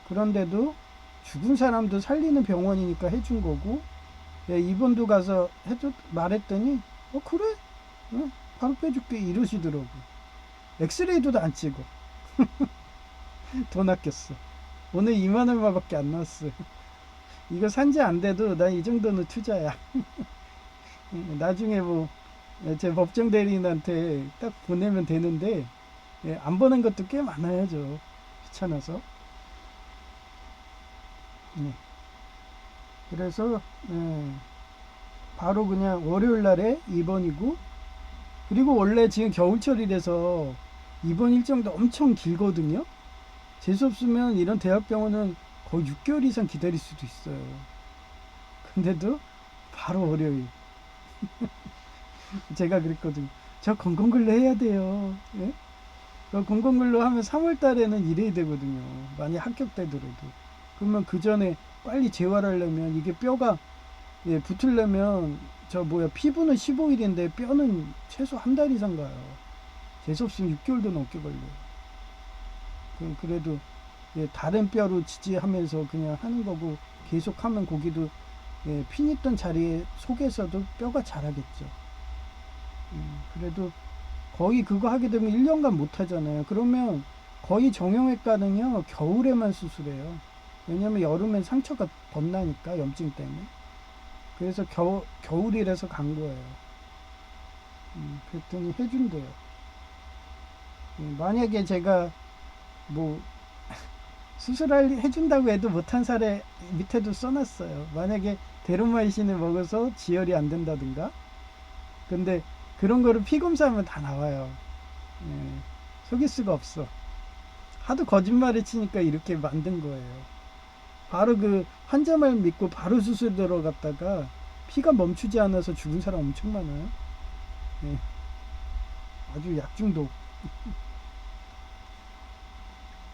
그런데도 죽은 사람도 살리는 병원이니까 해준 거고 예, 입원도 가서 말했더니 그래? 바로 빼줄게 이러시더라고. 엑스레이도 안 찍어. 돈 아꼈어. 오늘 2만 얼마밖에 안 나왔어요. 이거 산지 안 돼도 나 이 정도는 투자야. 나중에 뭐 제 법정 대리인한테 딱 보내면 되는데 예, 안 보낸 것도 꽤 많아야죠. 귀찮아서. 네. 그래서 바로 그냥 월요일 날에 입원이고 그리고 원래 지금 겨울철이라서 입원 일정도 엄청 길거든요. 재수없으면 이런 대학병원은 거의 6개월 이상 기다릴 수도 있어요. 근데도 바로 월요일. 제가 그랬거든요. 저 건강근로 해야 돼요. 예? 건강근로 하면 3월 달에는 일해야 되거든요. 만약 합격되더라도. 그러면 그 전에 빨리 재활하려면 이게 뼈가 예, 붙으려면 피부는 15일인데 뼈는 최소 한 달 이상 가요. 재수없으면 6개월도 넘게 걸려요. 그래도 예, 다른 뼈로 지지하면서 그냥 하는 거고 계속하면 거기도 예, 핀 있던 자리에 속에서도 뼈가 자라겠죠. 그래도 거의 그거 하게 되면 1년간 못 하잖아요. 그러면 거의 정형외과는요 겨울에만 수술해요. 왜냐면 여름엔 상처가 벗나니까 염증 때문에. 그래서 겨울이라서 간 거예요. 그랬더니 해준대요. 만약에 제가 뭐 해준다고 해도 못한 사례 밑에도 써놨어요. 만약에 데로마이신을 먹어서 지혈이 안 된다든가. 근데 그런 거를 피검사하면 다 나와요. 예, 속일 수가 없어. 하도 거짓말을 치니까 이렇게 만든 거예요. 바로 그 환자말 믿고 바로 수술 들어갔다가 피가 멈추지 않아서 죽은 사람 엄청 많아요. 예, 아주 약중독.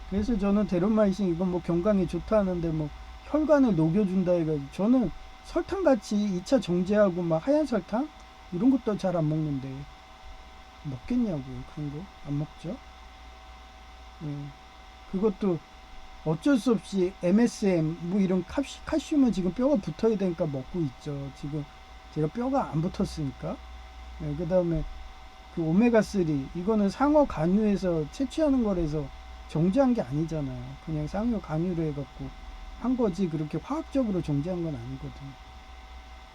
그래서 저는 데론마이신 이건 뭐 건강에 좋다 하는데 뭐 혈관을 녹여준다 해가지고 저는 설탕같이 2차 정제하고 막 하얀 설탕 이런 것도 잘 안 먹는데 먹겠냐고요. 그런 거 안 먹죠. 예. 그것도 어쩔 수 없이 MSM 뭐 이런 칼슘은 지금 뼈가 붙어야 되니까 먹고 있죠. 지금 제가 뼈가 안 붙었으니까. 예, 그 다음에 그 오메가3 이거는 상어 간유해서 채취하는 거라서 정제한 게 아니잖아요. 그냥 상어 간유를 해갖고 한 거지 그렇게 화학적으로 정제한 건 아니거든.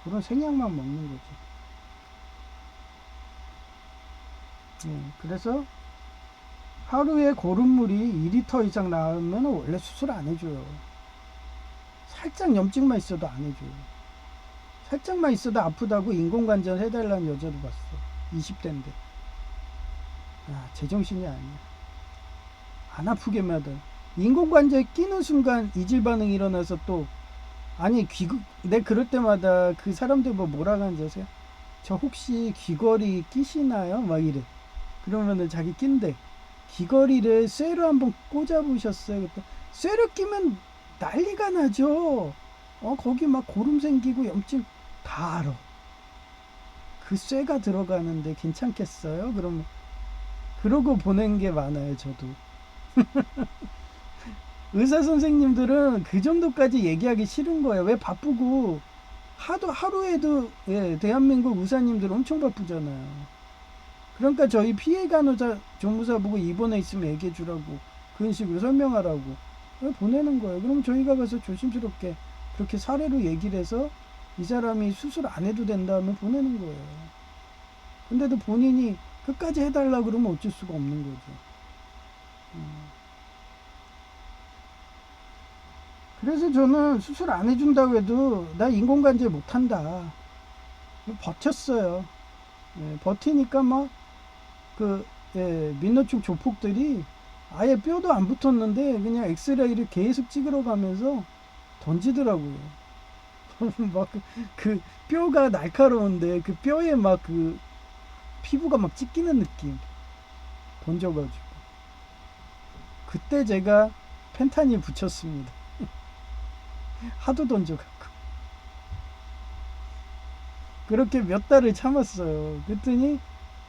그런 생약만 먹는 거지. 예, 그래서 하루에 고름물이 2리터 이상 나오면 원래 수술 안 해줘요. 살짝 염증만 있어도 안 해줘요. 살짝만 있어도 아프다고 인공관절 해달라는 여자도 봤어. 20대인데. 아, 제정신이 아니야. 안 아프게만 하든. 인공관절 끼는 순간 이질 반응이 일어나서 또, 아니, 내 그럴 때마다 그 사람들 뭐라 하는지 아세요? 저 혹시 귀걸이 끼시나요? 막 이래. 그러면은 자기 낀대. 귀걸이를 쇠로 한번 꽂아보셨어요? 그때 쇠로 끼면 난리가 나죠. 거기 막 고름 생기고 염증 다 알아. 그 쇠가 들어가는데 괜찮겠어요? 그러면 그러고 보낸 게 많아요, 저도. 의사 선생님들은 그 정도까지 얘기하기 싫은 거예요. 왜 바쁘고 하루에도 예, 대한민국 의사님들 엄청 바쁘잖아요. 그러니까 저희 피해 간호사 조무사 보고 입원해 있으면 얘기해 주라고 그런 식으로 설명하라고 보내는 거예요. 그럼 저희가 가서 조심스럽게 그렇게 사례로 얘기를 해서 이 사람이 수술 안 해도 된다면 보내는 거예요. 근데도 본인이 끝까지 해달라 그러면 어쩔 수가 없는 거죠. 그래서 저는 수술 안 해준다고 해도 나 인공관절 못한다. 버텼어요. 예, 버티니까 막 그 예, 민노축 조폭들이 아예 뼈도 안 붙었는데 그냥 엑스레이를 계속 찍으러 가면서 던지더라고요. 막 그 뼈가 날카로운데 그 뼈에 막 그 피부가 막 찢기는 느낌 던져가지고 그때 제가 펜타닐 붙였습니다. 하도 던져갖고 그렇게 몇 달을 참았어요. 그랬더니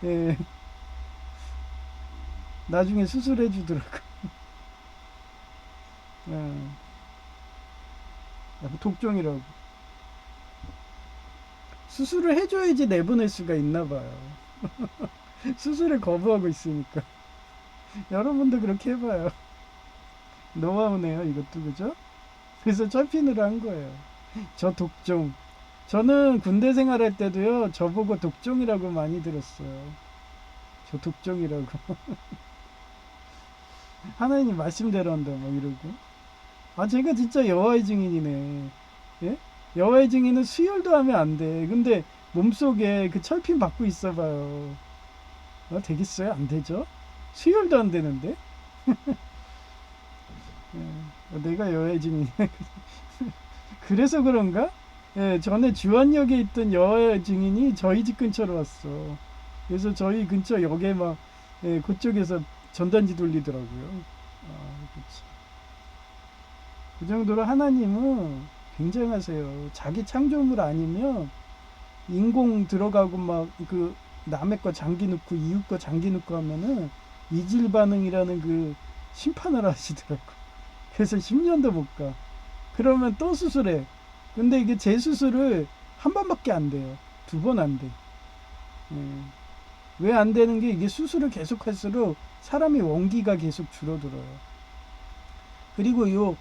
예, 나중에 수술해 주더라고. 예, 독종이라고. 수술을 해줘야지 내보낼 수가 있나 봐요. 수술을 거부하고 있으니까. 여러분도 그렇게 해봐요. 노하우네요, 이것도, 그죠? 그래서 철핀으로 한 거예요. 저 독종. 저는 군대 생활할 때도요, 저보고 독종이라고 많이 들었어요. 저 독종이라고. 하나님 말씀대로 한다, 막 이러고. 아, 제가 진짜 여호와의 증인이네. 예? 여호와의 증인은 수혈도 하면 안 돼. 근데 몸속에 그 철핀 받고 있어봐요. 되겠어요? 안 되죠? 수혈도 안 되는데? 예, 내가 여호와의 증인이네. 그래서 그런가? 예, 전에 주안역에 있던 여호와의 증인이 저희 집 근처로 왔어. 그래서 저희 근처 역에 막 예, 그쪽에서 전단지 돌리더라고요. 그치. 그 정도로 하나님은 굉장하세요. 자기 창조물 아니면 인공 들어가고 막 그 남의 거 장기 넣고 이웃 거 장기 넣고 하면은 이질 반응이라는 그 심판을 하시더라고. 그래서 10년도 못 가. 그러면 또 수술해. 근데 이게 재수술을 한 번밖에 안 돼요. 2번 안 돼. 예. 왜 안 되는 게 이게 수술을 계속 할수록 사람이 원기가 계속 줄어들어요. 그리고 요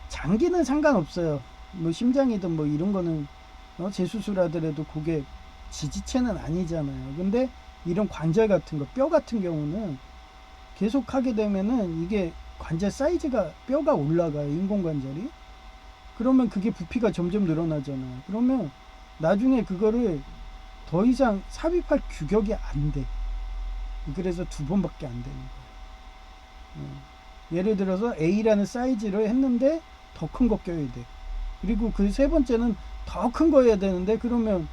장기는 상관없어요. 뭐 심장이든 뭐 이런 거는 재수술하더라도 그게 지지체는 아니잖아요. 근데 이런 관절 같은 거, 뼈 같은 경우는 계속 하게 되면은 이게 관절 사이즈가 뼈가 올라가요. 인공관절이. 그러면 그게 부피가 점점 늘어나잖아요. 그러면 나중에 그거를 더 이상 삽입할 규격이 안 돼. 그래서 2번밖에 안 되는 거예요. 예를 들어서 A라는 사이즈를 했는데 더 큰 거 껴야 돼. 그리고 그 세 번째는 더 큰 거 해야 되는데 그러면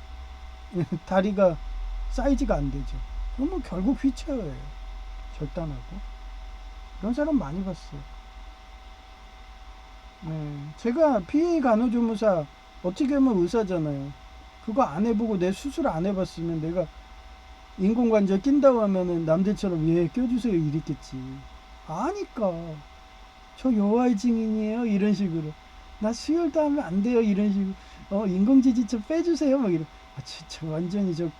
다리가 사이즈가 안 되죠. 그러면 결국 휠체어예요. 절단하고. 그런 사람 많이 봤어요. 네. 제가 PA 간호조무사 어떻게 보면 의사잖아요. 그거 안 해보고 내 수술 안 해봤으면 내가 인공관절 낀다고 하면은 남들처럼 예 껴주세요 이랬겠지. 아니까 저 요할 증인이에요 이런 식으로 나 수혈도 하면 안 돼요 이런 식으로 인공지지처 빼주세요 막 이러. 아 진짜 완전히 저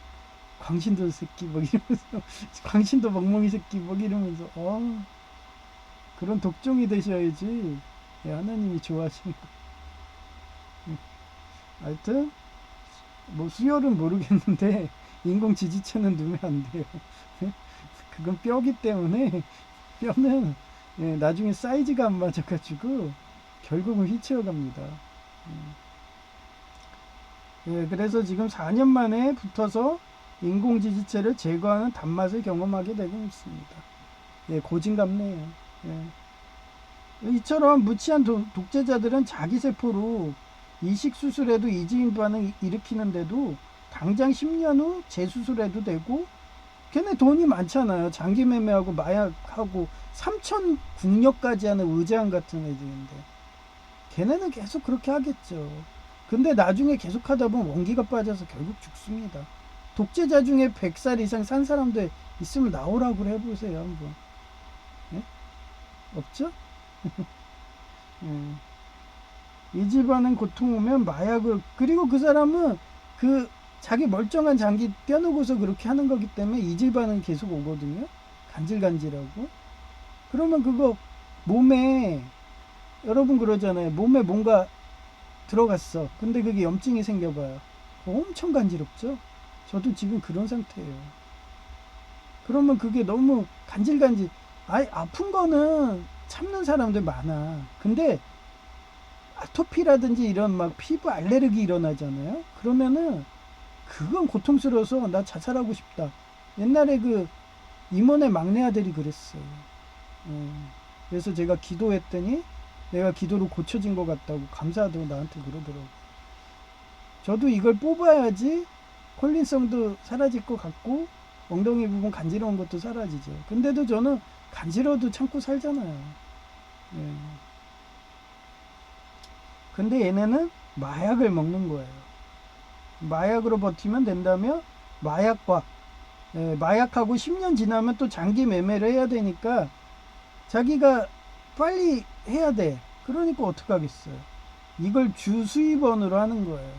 광신도 새끼 막 이러면서 광신도 멍멍이 새끼 막 이러면서 그런 독종이 되셔야지. 예, 하나님이 좋아하시는 거. 하여튼 뭐 수혈은 모르겠는데 인공지지체는 넣으면 안 돼요. 그건 뼈기 때문에 뼈는 예, 나중에 사이즈가 안 맞아가지고 결국은 휠체어 갑니다. 예, 그래서 지금 4년 만에 붙어서 인공지지체를 제거하는 단맛을 경험하게 되고 있습니다. 예, 고진감네요. 예. 이처럼 무치한 독재자들은 자기 세포로 이식 수술에도 이지인 반응 일으키는데도 당장 10년 후 재수술해도 되고 걔네 돈이 많잖아요. 장기 매매하고 마약하고 3천 국력까지 하는 의제한 같은 애들인데 걔네는 계속 그렇게 하겠죠. 근데 나중에 계속 하다 보면 원기가 빠져서 결국 죽습니다. 독재자 중에 100살 이상 산 사람들 있으면 나오라고 해보세요 한번. 예? 없죠? 이 집안은 고통 오면 마약을 그리고 그 사람은 그 자기 멀쩡한 장기 떼어놓고서 그렇게 하는 거기 때문에 이 집안은 계속 오거든요. 간질간질하고. 그러면 그거 몸에 여러분 그러잖아요. 몸에 뭔가 들어갔어. 근데 그게 염증이 생겨봐요. 엄청 간지럽죠? 저도 지금 그런 상태예요. 그러면 그게 너무 간질간질. 아픈 거는 참는 사람들 많아. 근데 아토피라든지 이런 막 피부 알레르기 일어나잖아요. 그러면은 그건 고통스러워서 나 자살하고 싶다. 옛날에 그 임원의 막내 아들이 그랬어요. 그래서 제가 기도했더니 내가 기도로 고쳐진 것 같다고 감사하다고 나한테 그러더라고. 저도 이걸 뽑아야지 콜린성도 사라질 것 같고 엉덩이 부분 간지러운 것도 사라지죠. 근데도 저는 간지러워도 참고 살잖아요. 예. 근데 얘네는 마약을 먹는 거예요. 마약으로 버티면 된다며 마약하고 10년 지나면 또 장기 매매를 해야 되니까 자기가 빨리 해야 돼. 그러니까 어떡하겠어요. 이걸 주 수입원으로 하는 거예요.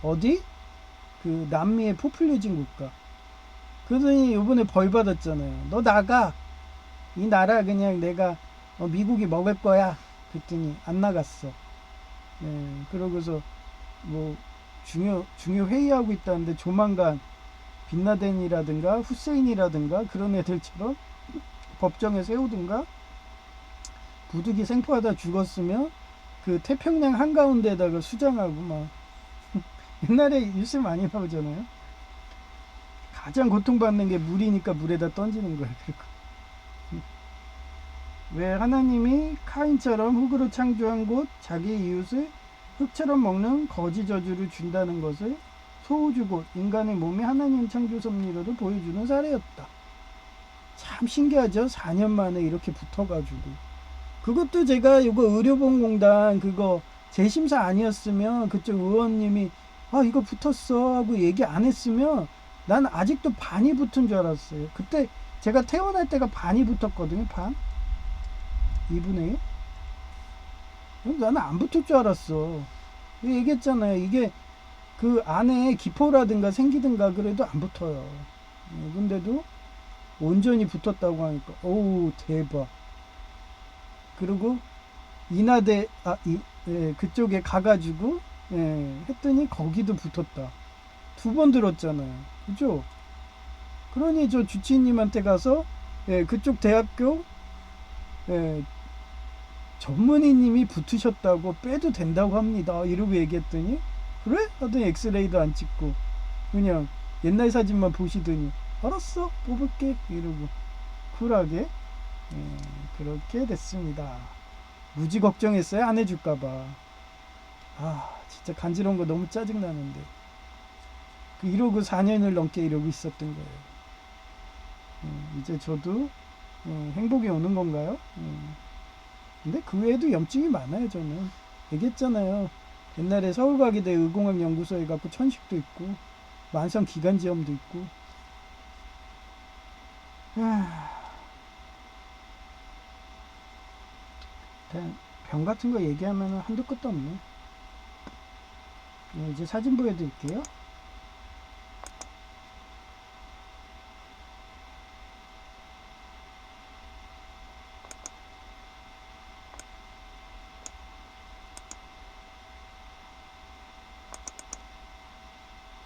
어디? 그 남미의 포퓰리즘 국가. 그러더니 요번에 벌 받았잖아요. 너 나가. 이 나라 그냥 내가 미국이 먹을 거야. 그랬더니 안 나갔어. 그러고서 뭐 중요 회의하고 있다는데 조만간 빈라덴이라든가 후세인이라든가 그런 애들처럼 법정에 세우든가 부득이 생포하다 죽었으면 그 태평양 한가운데다가 수장하고 막 옛날에 뉴스 많이 나오잖아요. 가장 고통받는 게 물이니까 물에다 던지는 거예요. 왜 하나님이 카인처럼 흙으로 창조한 곳 자기 이웃을 흙처럼 먹는 거지 저주를 준다는 것을 소우주 곧 인간의 몸이 하나님 창조 섭리로도 보여주는 사례였다. 참 신기하죠. 4년 만에 이렇게 붙어가지고 그것도 제가 이거 의료보험공단 그거 재심사 아니었으면 그쪽 의원님이 이거 붙었어 하고 얘기 안 했으면 난 아직도 반이 붙은 줄 알았어요. 그때 제가 퇴원할 때가 반이 붙었거든요. 반 2분의 1. 나는 안 붙을 줄 알았어. 얘기했잖아요. 이게 그 안에 기포라든가 생기든가 그래도 안 붙어요. 근데도 온전히 붙었다고 하니까 오우 대박. 그리고 인하대 그쪽에 가가지고 했더니 거기도 붙었다. 2번 들었잖아요. 그죠? 그러니 저 주치님한테 가서 그쪽 대학교 전문의님이 붙으셨다고 빼도 된다고 합니다. 이러고 얘기했더니 그래? 하더니 엑스레이도 안 찍고 그냥 옛날 사진만 보시더니 알았어 뽑을게 이러고 쿨하게 그렇게 됐습니다. 무지 걱정했어요. 안 해줄까봐. 아, 진짜 간지러운 거 너무 짜증나는데. 이러고 4년을 넘게 이러고 있었던 거예요. 이제 저도 행복이 오는 건가요? 근데 그 외에도 염증이 많아요, 저는. 얘기했잖아요. 옛날에 서울과기대 의공학 연구소에 갖고 천식도 있고, 만성 기관지염도 있고. 병 같은 거 얘기하면 한도 끝도 없네. 이제 사진 보여드릴게요.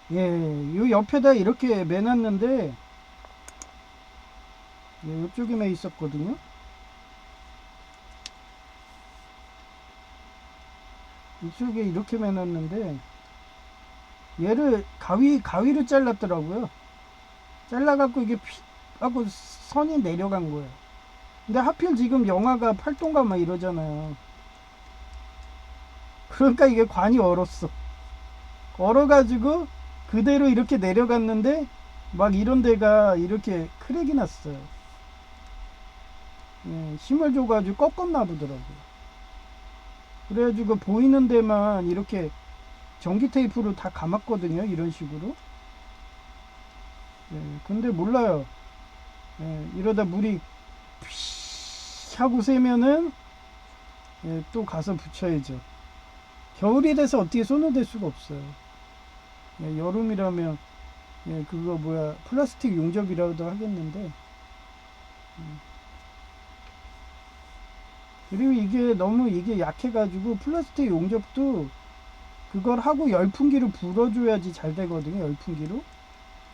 예, 요 옆에다 이렇게 매놨는데, 예, 이쪽에 매 있었거든요. 이쪽에 이렇게 매놨는데, 얘를 가위로 잘랐더라고요. 잘라갖고 이게 피 하고 선이 내려간 거예요. 근데 하필 지금 영하가 8도인가 막 이러잖아요. 그러니까 이게 관이 얼었어. 얼어가지고 그대로 이렇게 내려갔는데 막 이런 데가 이렇게 크랙이 났어요. 예, 힘을 줘가지고 꺾었나 보더라고요. 그래가지고 보이는 데만 이렇게 전기 테이프로 다 감았거든요. 이런 식으로. 예, 근데 몰라요. 예, 이러다 물이 피 하고 새면은 예, 또 가서 붙여야죠. 겨울이 돼서 어떻게 손을 댈 수가 없어요. 예, 여름이라면 예, 그거 뭐야 플라스틱 용접이라도 하겠는데 그리고 이게 너무 이게 약해가지고 플라스틱 용접도 그걸 하고 열풍기로 불어줘야지 잘 되거든요. 열풍기로.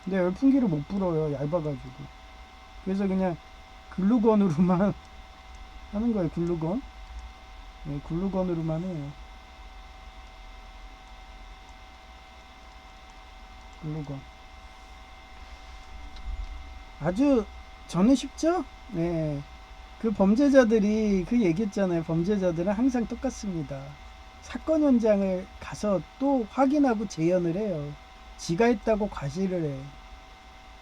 근데 열풍기를 못 불어요. 얇아가지고. 그래서 그냥 글루건으로만 하는 거예요. 글루건. 네, 글루건으로만 해요. 글루건. 아주 저는 쉽죠? 네. 그 범죄자들이 그 얘기했잖아요. 범죄자들은 항상 똑같습니다. 사건 현장을 가서 또 확인하고 재현을 해요. 지가 했다고 과시를 해.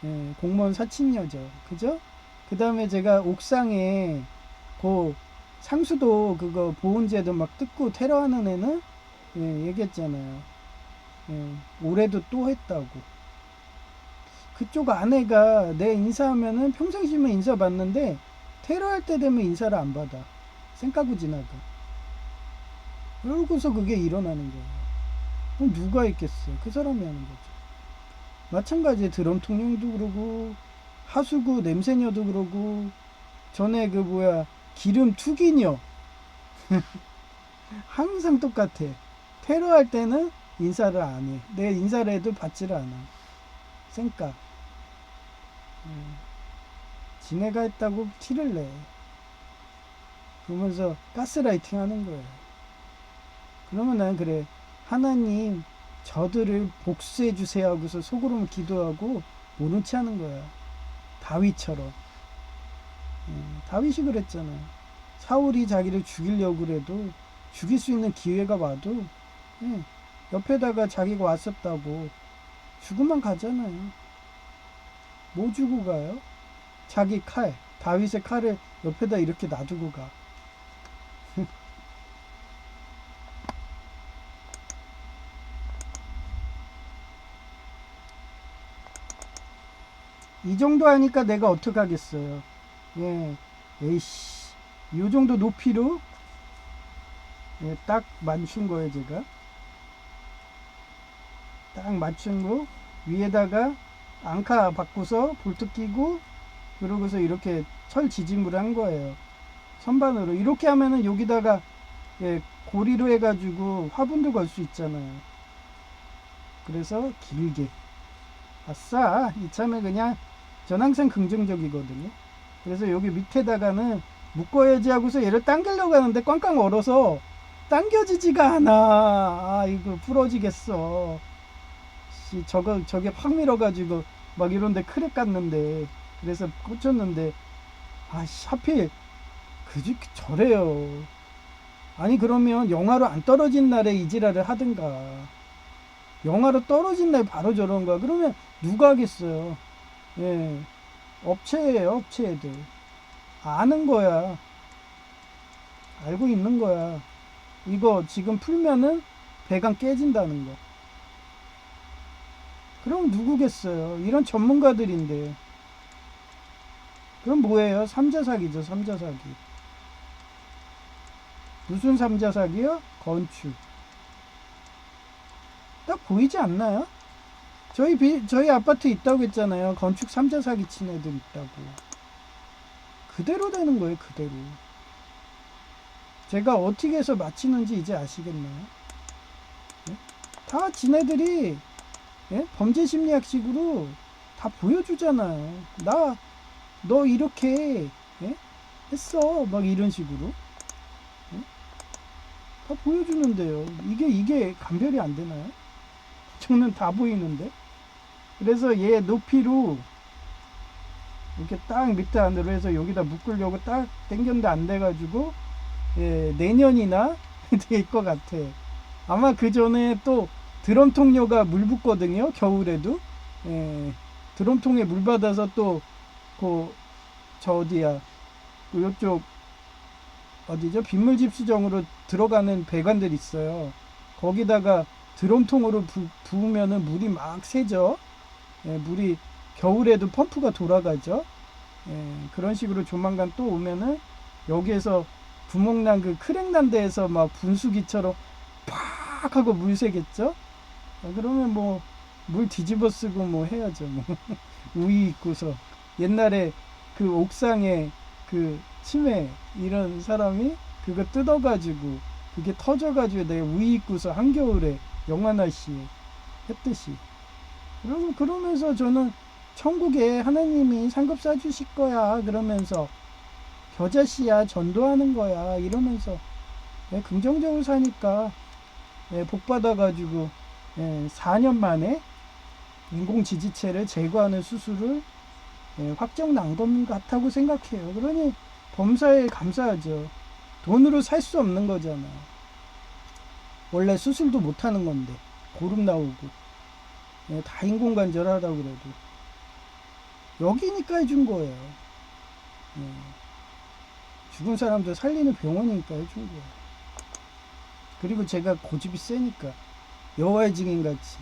예, 공무원 사칭녀죠. 그죠? 그 다음에 제가 옥상에 그 상수도 그거 보훈제도 막 뜯고 테러하는 애는 예, 얘기했잖아요. 예, 올해도 또 했다고. 그쪽 아내가 내 인사하면은 평상시면 인사 받는데 테러할 때 되면 인사를 안 받아. 쌩까고 지나가. 그러고서 그게 일어나는 거예요. 그럼 누가 있겠어? 그 사람이 하는 거죠. 마찬가지에 드럼통령도 그러고 하수구 냄새녀도 그러고 전에 그 뭐야 기름 투기녀 항상 똑같아. 테러할 때는 인사를 안 해. 내 인사를 해도 받지를 않아. 쌩까. 지네가 했다고 티를 내. 그러면서 가스라이팅 하는 거예요. 그러면 난 그래. 하나님 저들을 복수해 주세요 하고서 속으로는 기도하고 모른 체 하는 거야. 다윗처럼. 다윗이 그랬잖아요. 사울이 자기를 죽이려고 그래도 죽일 수 있는 기회가 와도 예, 옆에다가 자기가 왔었다고 죽으면 가잖아요. 뭐 주고 가요? 자기 칼, 다윗의 칼을 옆에다 이렇게 놔두고 가. 이 정도 하니까 내가 어떡하겠어요. 예, 에이씨, 이 정도 높이로 예, 딱 맞춘 거예요, 제가. 딱 맞춘 거 위에다가 앙카 바꾸서 볼트 끼고 그러고서 이렇게 철 지짐을 한 거예요. 선반으로 이렇게 하면은 여기다가 예, 고리로 해가지고 화분도 걸 수 있잖아요. 그래서 길게 아싸 이참에 그냥 전 항상 긍정적이거든요. 그래서 여기 밑에다가는 묶어야지 하고서 얘를 당기려고 하는데 꽝꽝 얼어서 당겨지지가 않아. 아 이거 부러지겠어. 저게 확 밀어가지고 막 이런데 크랙 갔는데 그래서 꽂혔는데 아씨 하필 그지 저래요. 아니 그러면 영하로 안 떨어진 날에 이지랄을 하든가. 영하로 떨어진 날 바로 저런 거야. 그러면 누가 하겠어요? 예, 업체예요, 업체애들. 아는 거야. 알고 있는 거야. 이거 지금 풀면은 배관 깨진다는 거. 그럼 누구겠어요? 이런 전문가들인데. 그럼 뭐예요? 삼자사기죠, 삼자사기. 무슨 삼자사기요? 건축. 딱 보이지 않나요? 저희 아파트 있다고 했잖아요. 건축 삼자사기 친 애들 있다고. 그대로 되는 거예요, 그대로. 제가 어떻게 해서 맞히는지 이제 아시겠나요? 예? 다 지네들이 예? 범죄심리학식으로 다 보여주잖아요. 너 이렇게 예? 했어. 막 이런 식으로. 예? 다 보여주는데요. 이게 감별이 안 되나요? 저는 다 보이는데. 그래서 얘 높이로 이렇게 딱 밑에 안으로 해서 여기다 묶으려고 딱 당겼는데 안 돼가지고 예, 내년이나 될 것 같아. 아마 그 전에 또 드럼통료가 물 붓거든요. 겨울에도. 예, 드럼통에 물 받아서 또 저 어디야? 그 요쪽 어디죠? 빗물집수정으로 들어가는 배관들 있어요. 거기다가 드럼통으로 부으면은 물이 막 새죠. 예, 물이 겨울에도 펌프가 돌아가죠. 예, 그런 식으로 조만간 또 오면은 여기에서 구멍난 그 크랙난 데에서 막 분수기처럼 팍 하고 물 새겠죠. 그러면 뭐 물 뒤집어 쓰고 뭐 해야죠. 뭐 우이 있고서 옛날에 그 옥상에 그 치매 이런 사람이 그거 뜯어가지고 그게 터져가지고 내가 우이 있고서 한겨울에 영하 날씨에 했듯이. 그러면서 저는 천국에 하나님이 상급 싸주실 거야 그러면서 겨자씨야 전도하는 거야 이러면서 예, 긍정적으로 사니까 예, 복 받아가지고 예, 4년 만에 인공지지체를 제거하는 수술을 예, 확정 난 것 같다고 생각해요. 그러니 범사에 감사하죠. 돈으로 살 수 없는 거잖아. 원래 수술도 못 하는 건데 고름 나오고 예, 다 인공관절하다고 그래도 여기니까 해준 거예요. 예, 죽은 사람들 살리는 병원이니까 해준 거예요. 그리고 제가 고집이 세니까 여호와의 증인같이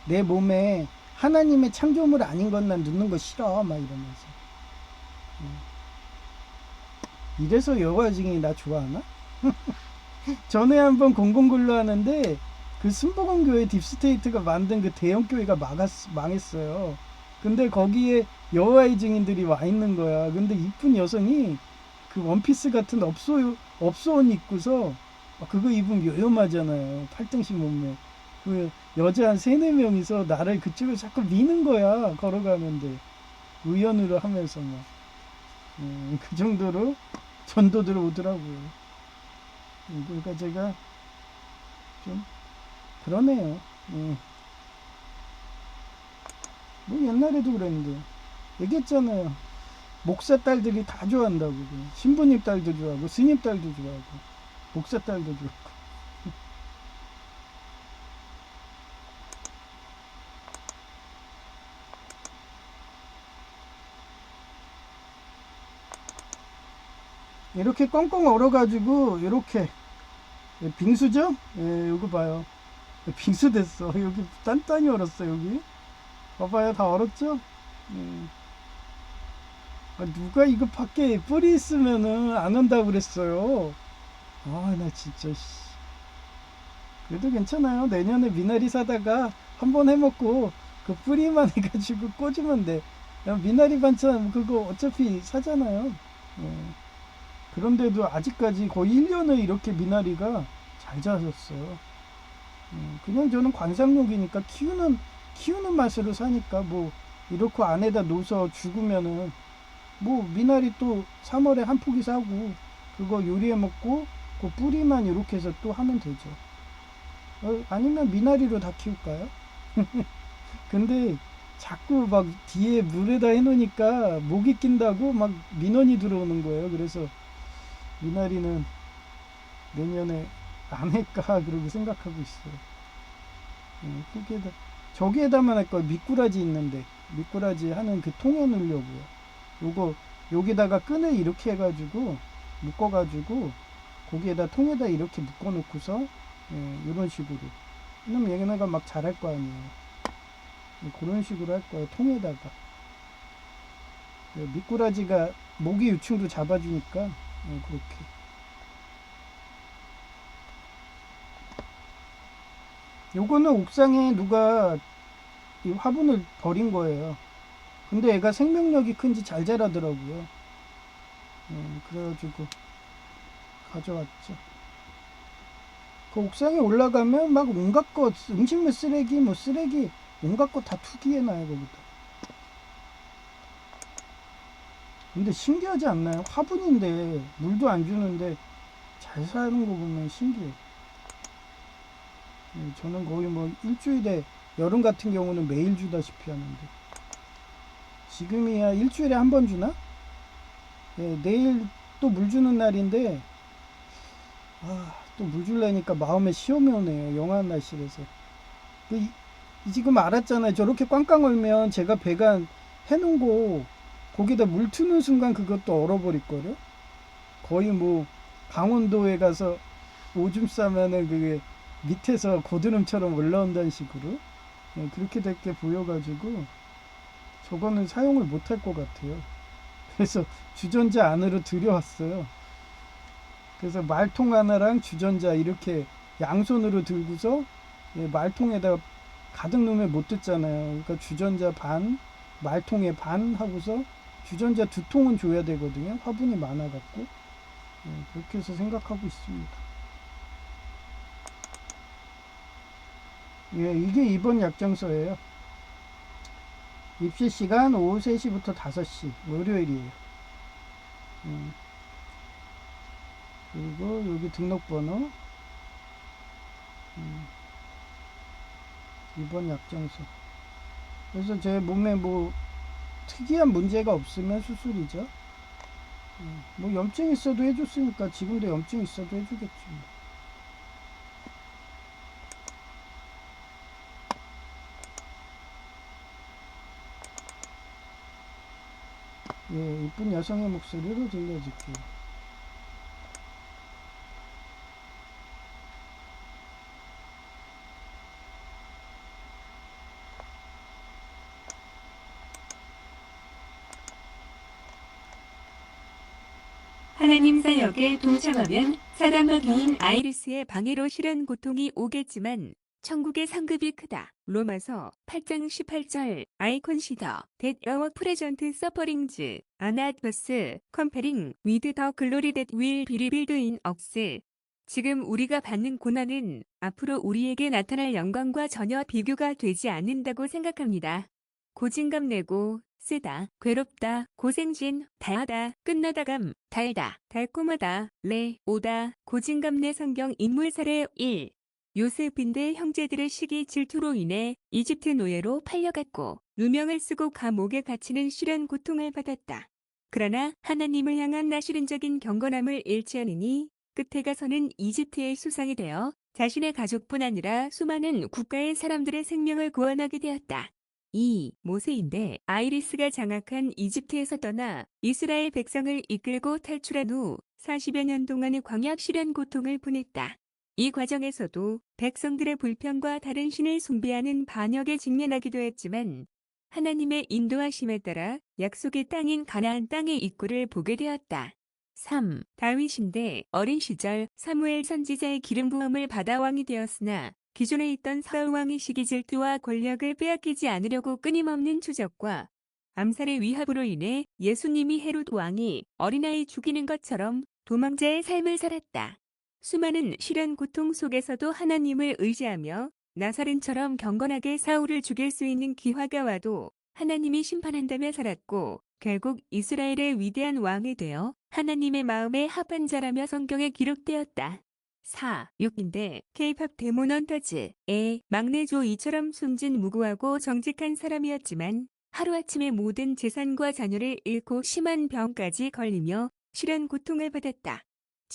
내 몸에 하나님의 창조물 아닌 건 난 넣는 거 싫어 막 이러면서 이래서 여호와의 증인이 나 좋아하나? 전에 한번 공공근로 하는데 그 순복음교회 딥스테이트가 만든 그 대형교회가 망했어요. 근데 거기에 여호와의 증인들이 와 있는 거야. 근데 이쁜 여성이 그 원피스 같은 업소옷 입고서 그거 입으면 요염하잖아요. 팔등씩 몸매. 그 여자 한 3-4명이서 나를 그쪽으로 자꾸 미는 거야. 걸어가는데 우연으로 하면서 막 그 정도로 전도 들어오더라고요. 그러니까 제가 좀 그러네요. 뭐 옛날에도 그랬는데 얘기했잖아요. 목사 딸들이 다 좋아한다고. 신부님 딸도 좋아하고 스님 딸도 좋아하고 목사 딸도 좋아하고. 이렇게 꽁꽁 얼어가지고 이렇게 빙수죠? 예, 이거 봐요. 빙수 됐어. 여기 단단히 얼었어. 여기 봐봐요. 다 얼었죠? 누가 이거 밖에 뿌리 있으면은 안 온다고 그랬어요. 나 진짜 그래도 괜찮아요. 내년에 미나리 사다가 한번 해먹고 그 뿌리만 해가지고 꽂으면 돼. 미나리 반찬 그거 어차피 사잖아요. 예. 그런데도 아직까지 거의 1년을 이렇게 미나리가 잘 자랐어요. 그냥 저는 관상용이니까 키우는 맛으로 사니까 뭐 이렇게 안에다 놓아서 죽으면은 뭐 미나리 또 3월에 한 포기 사고 그거 요리해 먹고 그 뿌리만 이렇게 해서 또 하면 되죠. 아니면 미나리로 다 키울까요? 근데 자꾸 막 뒤에 물에다 해놓으니까 모기 낀다고 막 민원이 들어오는 거예요. 그래서 미나리는 내년에 안 할까 그러고 생각하고 있어요. 거기에다 저기에다만 할 거예요. 미꾸라지 있는데 미꾸라지 하는 그 통에 넣으려고요. 요거 여기다가 끈을 이렇게 해가지고 묶어가지고 거기에다 통에다 이렇게 묶어놓고서 이런 식으로. 그럼 얘네가 막 자랄 거 아니에요. 그런 식으로 할 거예요. 통에다가 미꾸라지가 모기 유충도 잡아주니까 그렇게. 요거는 옥상에 누가 이 화분을 버린 거예요. 근데 애가 생명력이 큰지 잘 자라더라고요. 그래가지고 가져왔죠. 그 옥상에 올라가면 막 온갖 것, 음식물 쓰레기, 뭐 쓰레기, 온갖 거 다 투기해놔요, 거기다. 근데 신기하지 않나요? 화분인데, 물도 안 주는데, 잘 사는 거 보면 신기해. 저는 거의 뭐 일주일에, 여름 같은 경우는 매일 주다시피 하는데, 지금이야 일주일에 한 번 주나? 내일 또 물 주는 날인데, 또 물 줄래니까 마음에 시험이 오네요. 영한 날씨라서. 지금 알았잖아요. 저렇게 꽝꽝 얼면 제가 배관 해놓은 거 거기다 물 트는 순간 그것도 얼어버릴거려. 거의 뭐 강원도에 가서 오줌 싸면은 그게 밑에서 고드름처럼 올라온다는 식으로 그렇게 될 게 보여가지고 저거는 사용을 못할 것 같아요. 그래서 주전자 안으로 들여왔어요. 그래서 말통 하나랑 주전자 이렇게 양손으로 들고서 말통에다가 가득 넣으면 못 듣잖아요. 그러니까 주전자 반, 말통에 반 하고서 주전자 2통은 줘야 되거든요. 화분이 많아갖고. 그렇게 해서 생각하고 있습니다. 이게 이번 약정서예요. 입시 시간 오후 3시부터 5시, 월요일이에요. 그리고 여기 등록번호, 이번 약정서. 그래서 제 몸에 뭐 특이한 문제가 없으면 수술이죠. 뭐 염증 있어도 해줬으니까 지금도 염증 있어도 해주겠지. 이쁜 여성의 목소리로 들려줄게요. 하나님 사역에 동참하면 사단마귀인 아이리스의 방해로 실현 고통이 오겠지만 천국의 상급이 크다. 로마서 8장 18절 I consider that our present sufferings are not worth comparing with the glory that will be revealed in us. 지금 우리가 받는 고난은 앞으로 우리에게 나타날 영광과 전혀 비교가 되지 않는다고 생각합니다. 고진감 내고 쓰다, 괴롭다, 고생진, 다하다, 끝나다감, 달다, 달콤하다, 오다, 고진감내 성경 인물 사례 1. 요셉인데 형제들의 시기 질투로 인해 이집트 노예로 팔려갔고 누명을 쓰고 감옥에 갇히는 시련 고통을 받았다. 그러나 하나님을 향한 나시른적인 경건함을 잃지 않으니 끝에 가서는 이집트의 수상이 되어 자신의 가족뿐 아니라 수많은 국가의 사람들의 생명을 구원하게 되었다. 2. 모세인데 아이리스가 장악한 이집트에서 떠나 이스라엘 백성을 이끌고 탈출한 후 40여 년 동안의 광야 시련 고통을 보냈다. 이 과정에서도 백성들의 불평과 다른 신을 숭배하는 반역에 직면하기도 했지만 하나님의 인도하심에 따라 약속의 땅인 가나안 땅의 입구를 보게 되었다. 3. 다윗인데 어린 시절 사무엘 선지자의 기름 부음을 받아 왕이 되었으나 기존에 있던 사울 왕의 시기 질투와 권력을 빼앗기지 않으려고 끊임없는 추적과 암살의 위협으로 인해 예수님이 헤롯 왕이 어린아이 죽이는 것처럼 도망자의 삶을 살았다. 수많은 시련 고통 속에서도 하나님을 의지하며 나사렛처럼 경건하게 사울을 죽일 수 있는 기회가 와도 하나님이 심판한다며 살았고 결국 이스라엘의 위대한 왕이 되어 하나님의 마음에 합한 자라며 성경에 기록되었다. 4. 6인데 K-팝 데몬 헌터즈의 막내 조이처럼 숨진 무고하고 정직한 사람이었지만 하루아침에 모든 재산과 자녀를 잃고 심한 병까지 걸리며 시련 고통을 받았다.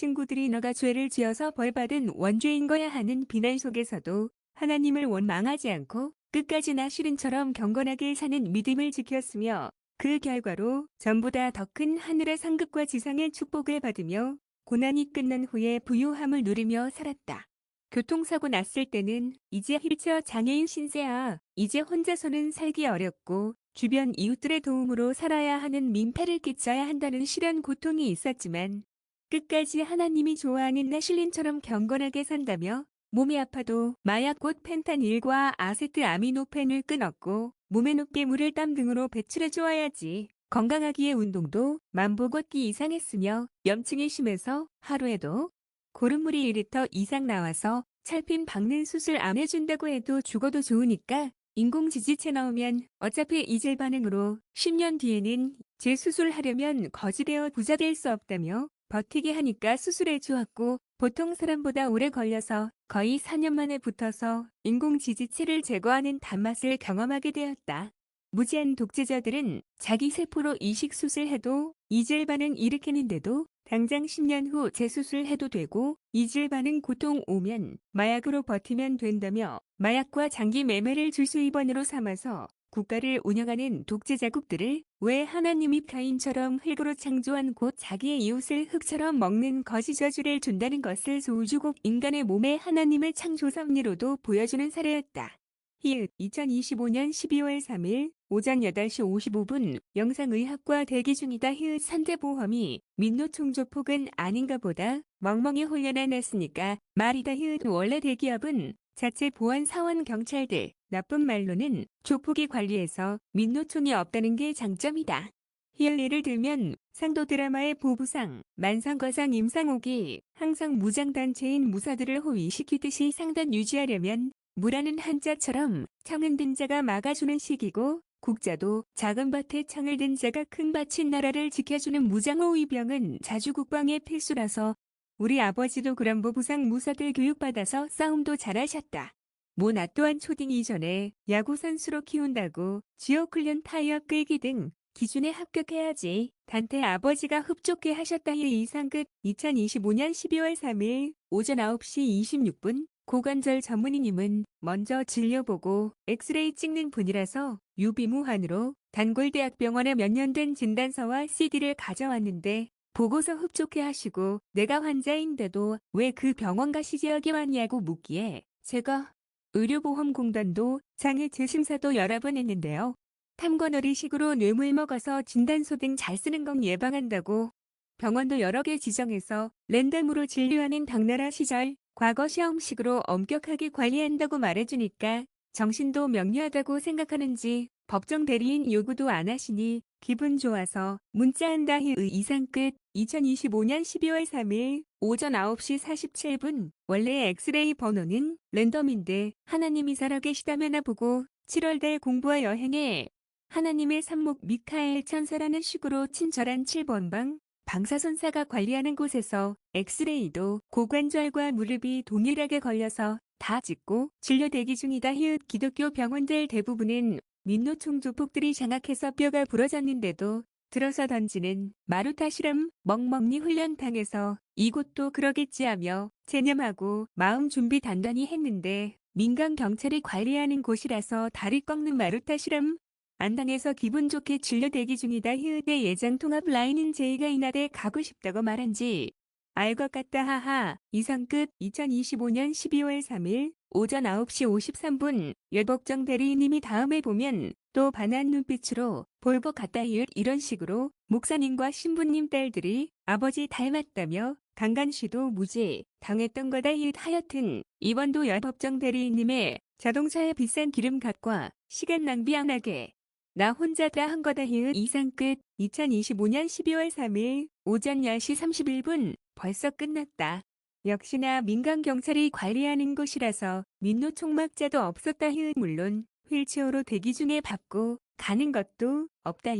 친구들이 너가 죄를 지어서 벌받은 원죄인 거야 하는 비난 속에서도 하나님을 원망하지 않고 끝까지 나 시린처럼 경건하게 사는 믿음을 지켰으며 그 결과로 전보다 더 큰 하늘의 상급과 지상의 축복을 받으며 고난이 끝난 후에 부유함을 누리며 살았다. 교통사고 났을 때는 이제 휠체어 장애인 신세야. 이제 혼자서는 살기 어렵고 주변 이웃들의 도움으로 살아야 하는 민폐를 끼쳐야 한다는 시련 고통이 있었지만 끝까지 하나님이 좋아하는 나실린처럼 경건하게 산다며 몸이 아파도 마약 곧 펜타닐과 아세트아미노펜을 끊었고 몸에 높게 물을 땀 등으로 배출해 주어야지. 건강하기에 운동도 만보 걷기 이상 했으며 염증이 심해서 하루에도 고름물이 1리터 이상 나와서 찰핀 박는 수술 안 해준다고 해도 죽어도 좋으니까 인공지지체 넣으면 어차피 이질 반응으로 10년 뒤에는 재수술하려면 거지되어 부자 될 수 없다며 버티게 하니까 수술해 주었고 보통 사람보다 오래 걸려서 거의 4년 만에 붙어서 인공지지체를 제거하는 단맛을 경험하게 되었다. 무지한 독재자들은 자기 세포로 이식 수술해도 이질 반응 일으키는데도 당장 10년 후 재수술해도 되고 이질 반응 고통 오면 마약으로 버티면 된다며 마약과 장기 매매를 줄수입원으로 삼아서 국가를 운영하는 독재자국들을 왜 하나님이 카인처럼 흙으로 창조한 곧 자기의 이웃을 흙처럼 먹는 거지 저주를 준다는 것을 소유주국 인간의 몸에 하나님의 창조 섭리로도 보여주는 사례였다. 히읗 2025년 12월 3일 오전 8시 55분 영상의학과 대기 중이다. 히읗 산재보험이 민노총조폭은 아닌가 보다. 멍멍이 홀려나놨으니까 말이다. 히읗 원래 대기업은 자체 보안 사원 경찰들 나쁜 말로는 조폭이 관리해서 민노총이 없다는 게 장점이다. 히읗 예를 들면 상도 드라마의 보부상, 만상과상 임상옥이 항상 무장단체인 무사들을 호위시키듯이 상단 유지하려면 무라는 한자처럼 청은 든 자가 막아주는 식이고 국자도 작은 밭에 청을 든 자가 큰 밭인 나라를 지켜주는 무장호위병은 자주 국방의 필수라서 우리 아버지도 그런 보부상 무사들 교육받아서 싸움도 잘하셨다. 나 또한 초딩 이전에 야구 선수로 키운다고 지옥훈련 타이어 끌기 등 기준에 합격해야지. 단테 아버지가 흡족해 하셨다. 이상 끝. 2025년 12월 3일 오전 9시 26분 고관절 전문의님은 먼저 진료보고 엑스레이 찍는 분이라서 유비무환으로 단골대학병원에 몇 년 된 진단서와 CD를 가져왔는데 보고서 흡족해 하시고 내가 환자인데도 왜 그 병원 가시지 여기 왔냐고 묻기에 제가 의료보험공단도 장애 재심사도 여러 번 했는데요. 탐관어리식으로 뇌물 먹어서 진단서 등 잘 쓰는 건 예방한다고 병원도 여러 개 지정해서 랜덤으로 진료하는 당나라 시절 과거 시험식으로 엄격하게 관리한다고 말해주니까 정신도 명료하다고 생각하는지 법정 대리인 요구도 안 하시니 기분 좋아서 문자한다. 이상 끝. 2025년 12월 3일 오전 9시 47분 원래 엑스레이 번호는 랜덤인데 하나님이 살아계시다면 보고 7월달 공부와 여행에 하나님의 산목 미카엘 천사라는 식으로 친절한 7번방 방사선사가 관리하는 곳에서 엑스레이도 고관절과 무릎이 동일하게 걸려서 다 찍고 진료 대기 중이다. 기독교 병원들 대부분은 민노총 조폭들이 장악해서 뼈가 부러졌는데도 들어서 던지는 마루타 실험 멍멍니 훈련당해서 이곳도 그러겠지 하며 체념하고 마음 준비 단단히 했는데 민간 경찰이 관리하는 곳이라서 다리 꺾는 마루타 실험 안 당해서 기분 좋게 진료 대기 중이다. 내 예장 통합 라인은 제이가 이날에 가고 싶다고 말한지 알 것 같다. 하하. 이상 끝. 2025년 12월 3일 오전 9시 53분 여복정 대리인님이 다음에 보면 또 반한 눈빛으로 볼 것 같다. 이런 식으로 목사님과 신부님 딸들이 아버지 닮았다며 강간시도 무죄 당했던 거다. 하여튼 이번도 여복정 대리인님의 자동차에 비싼 기름값과 시간 낭비 안 하게 나 혼자 다 한 거다. 이상 끝. 2025년 12월 3일 오전 10시 31분 벌써 끝났다. 역시나 민간 경찰이 관리하는 곳이라서 민노 총막자도 없었다. 물론 휠체어로 대기 중에 밟고 가는 것도 없다.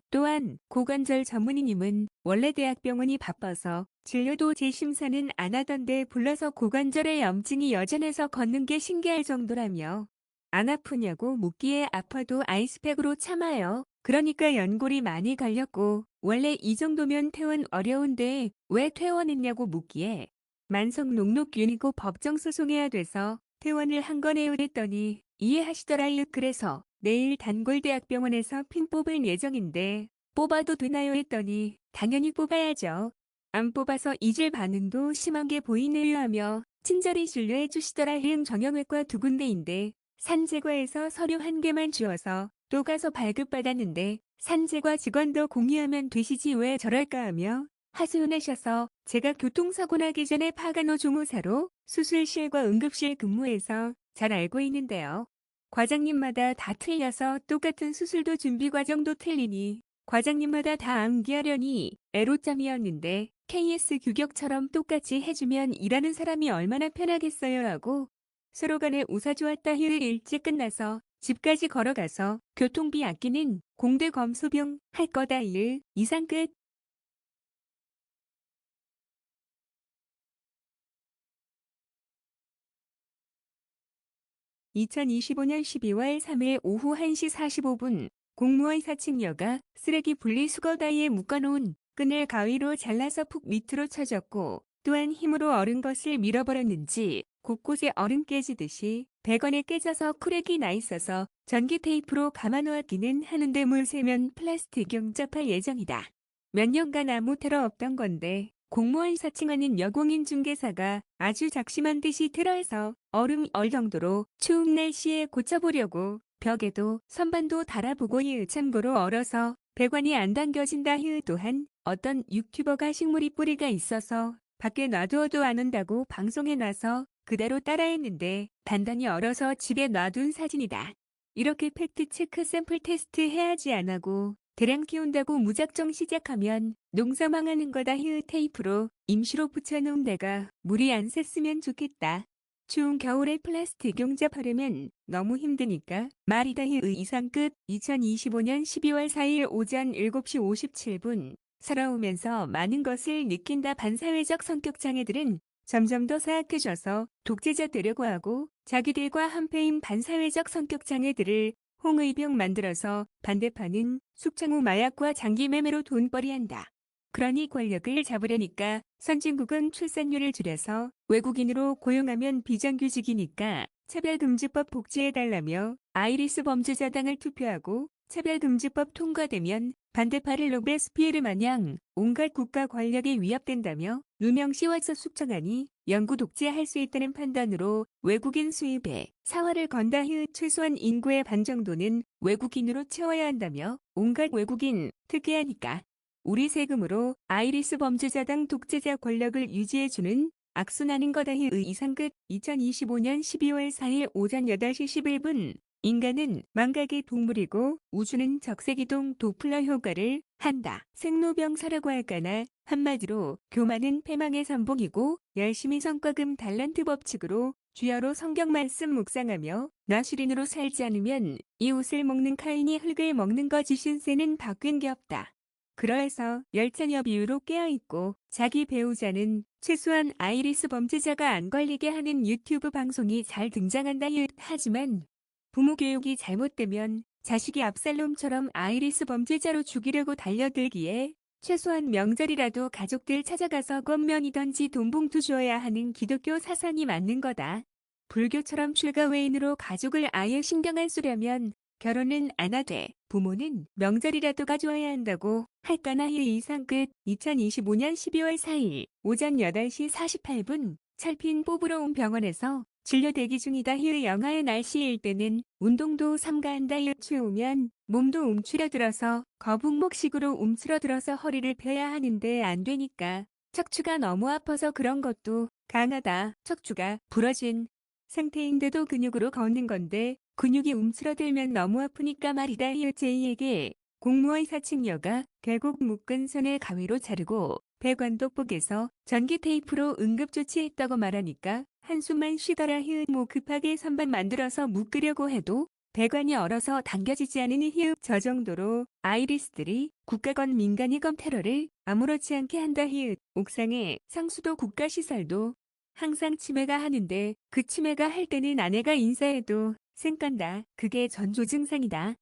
또한 고관절 전문의님은 원래 대학병원이 바빠서 진료도 재심사는 안 하던데 불러서 고관절에 염증이 여전해서 걷는 게 신기할 정도라며 안 아프냐고 묻기에 아파도 아이스팩으로 참아요. 그러니까 연골이 많이 갈렸고 원래 이 정도면 퇴원 어려운데 왜 퇴원했냐고 묻기에 만성 녹록균이고 법정 소송해야 돼서 퇴원을 한 거네요 그랬더니 이해하시더라요. 그래서 내일 단골대학병원에서 핀 뽑을 예정인데 뽑아도 되나요 했더니 당연히 뽑아야죠. 안 뽑아서 잊을 반응도 심한 게 보이네요 하며 친절히 진료해 주시더라. 정형외과 2군데인데 산제과에서 서류 1개만 주어서 또 가서 발급받았는데 산제과 직원도 공유하면 되시지 왜 저럴까 하며 하소연하셔서 제가 교통사고 나기 전에 파간호 조무사로 수술실과 응급실 근무해서 잘 알고 있는데요. 과장님마다 다 틀려서 똑같은 수술도 준비 과정도 틀리니 과장님마다 다 암기하려니 애로점이었는데 KS 규격처럼 똑같이 해주면 일하는 사람이 얼마나 편하겠어요 하고 서로 간에 우사좋았다. 휴일 일찍 끝나서 집까지 걸어가서 교통비 아끼는 공대 검소병 할 거다. 일 이상 끝. 2025년 12월 3일 오후 1시 45분 공무원 사칭녀가 쓰레기 분리수거다이에 묶어놓은 끈을 가위로 잘라서 푹 밑으로 쳐졌고 또한 힘으로 얼은 것을 밀어버렸는지 곳곳에 얼음 깨지듯이 배관에 깨져서 크랙이 나 있어서 전기 테이프로 감아놓았기는 하는데 물 새면 플라스틱 용접할 예정이다. 몇 년간 아무 테러 없던 건데 공무원 사칭하는 여공인 중개사가 아주 작심한 듯이 테러해서 얼음 얼 정도로 추운 날씨에 고쳐보려고 벽에도 선반도 달아보고 참고로 얼어서 배관이 안 당겨진다. 또한 어떤 유튜버가 식물이 뿌리가 있어서 밖에 놔두어도 안 온다고 방송에 나서 그대로 따라했는데 단단히 얼어서 집에 놔둔 사진이다. 이렇게 팩트체크 샘플 테스트 해야지 안 하고 대량 키운다고 무작정 시작하면 농사 망하는 거다. 테이프로 임시로 붙여놓은 데가 물이 안 샜으면 좋겠다. 추운 겨울에 플라스틱 용접하려면 너무 힘드니까 말이다. 이상 끝. 2025년 12월 4일 오전 7시 57분 살아오면서 많은 것을 느낀다. 반사회적 성격 장애들은 점점 더 사악해져서 독재자 되려고 하고 자기들과 한패인 반사회적 성격 장애들을 홍의병 만들어서 반대파는 숙청 후 마약과 장기 매매로 돈벌이한다. 그러니 권력을 잡으려니까 선진국은 출산율을 줄여서 외국인으로 고용하면 비정규직이니까 차별금지법 복지해달라며 아이리스 범죄자당을 투표하고 차별금지법 통과되면 반대파를 로베스피에르 마냥 온갖 국가 권력에 위협된다며 누명씨 와서 숙청하니 영구 독재할 수 있다는 판단으로 외국인 수입에 사활을 건다. 최소한 인구의 반 정도는 외국인으로 채워야 한다며 온갖 외국인 특혜하니까 우리 세금으로 아이리스 범죄자당 독재자 권력을 유지해주는 악순환인 거다. 이상 끝. 2025년 12월 4일 오전 8시 11분 인간은 망각의 동물이고 우주는 적색이동 도플러 효과를 한다. 생로병사라고 할까나 한마디로 교만은 패망의 선봉이고 열심히 성과금 달란트 법칙으로 주여로 성경 말씀 묵상하며 나슈린으로 살지 않으면 이웃을 먹는 카인이 흙을 먹는 거지. 신세는 바뀐 게 없다. 그러해서 열자녀 비유로 깨어있고 자기 배우자는 최소한 아이리스 범죄자가 안 걸리게 하는 유튜브 방송이 잘 등장한다. 하지만 부모 교육이 잘못되면 자식이 압살롬처럼 아이리스 범죄자로 죽이려고 달려들기에 최소한 명절이라도 가족들 찾아가서 껌면이던지 돈봉투 줘야 하는 기독교 사상이 맞는 거다. 불교처럼 출가 외인으로 가족을 아예 신경 안 쓰려면 결혼은 안 하되 부모는 명절이라도 가져와야 한다고 할까나. 이상 끝. 2025년 12월 4일 오전 8시 48분 철핀 뽑으러 온 병원에서 진료 대기 중이다. 영하의 날씨일 때는 운동도 삼가한다. 추우면 몸도 움츠러들어서 거북목식으로 움츠러들어서 허리를 펴야 하는데 안 되니까 척추가 너무 아파서 그런 것도 강하다. 척추가 부러진 상태인데도 근육으로 걷는 건데 근육이 움츠러들면 너무 아프니까 말이다. 제이에게 공무원 사칭녀가 결국 묶은 손을 가위로 자르고 배관 돋보게서 전기 테이프로 응급조치했다고 말하니까 한숨만 쉬더라. 급하게 선반 만들어서 묶으려고 해도 배관이 얼어서 당겨지지 않으니 저 정도로 아이리스들이 국가건 민간이건 테러를 아무렇지 않게 한다. 옥상에 상수도 국가시설도 항상 치매가 하는데 그 치매가 할 때는 아내가 인사해도 쌩깐다. 그게 전조 증상이다.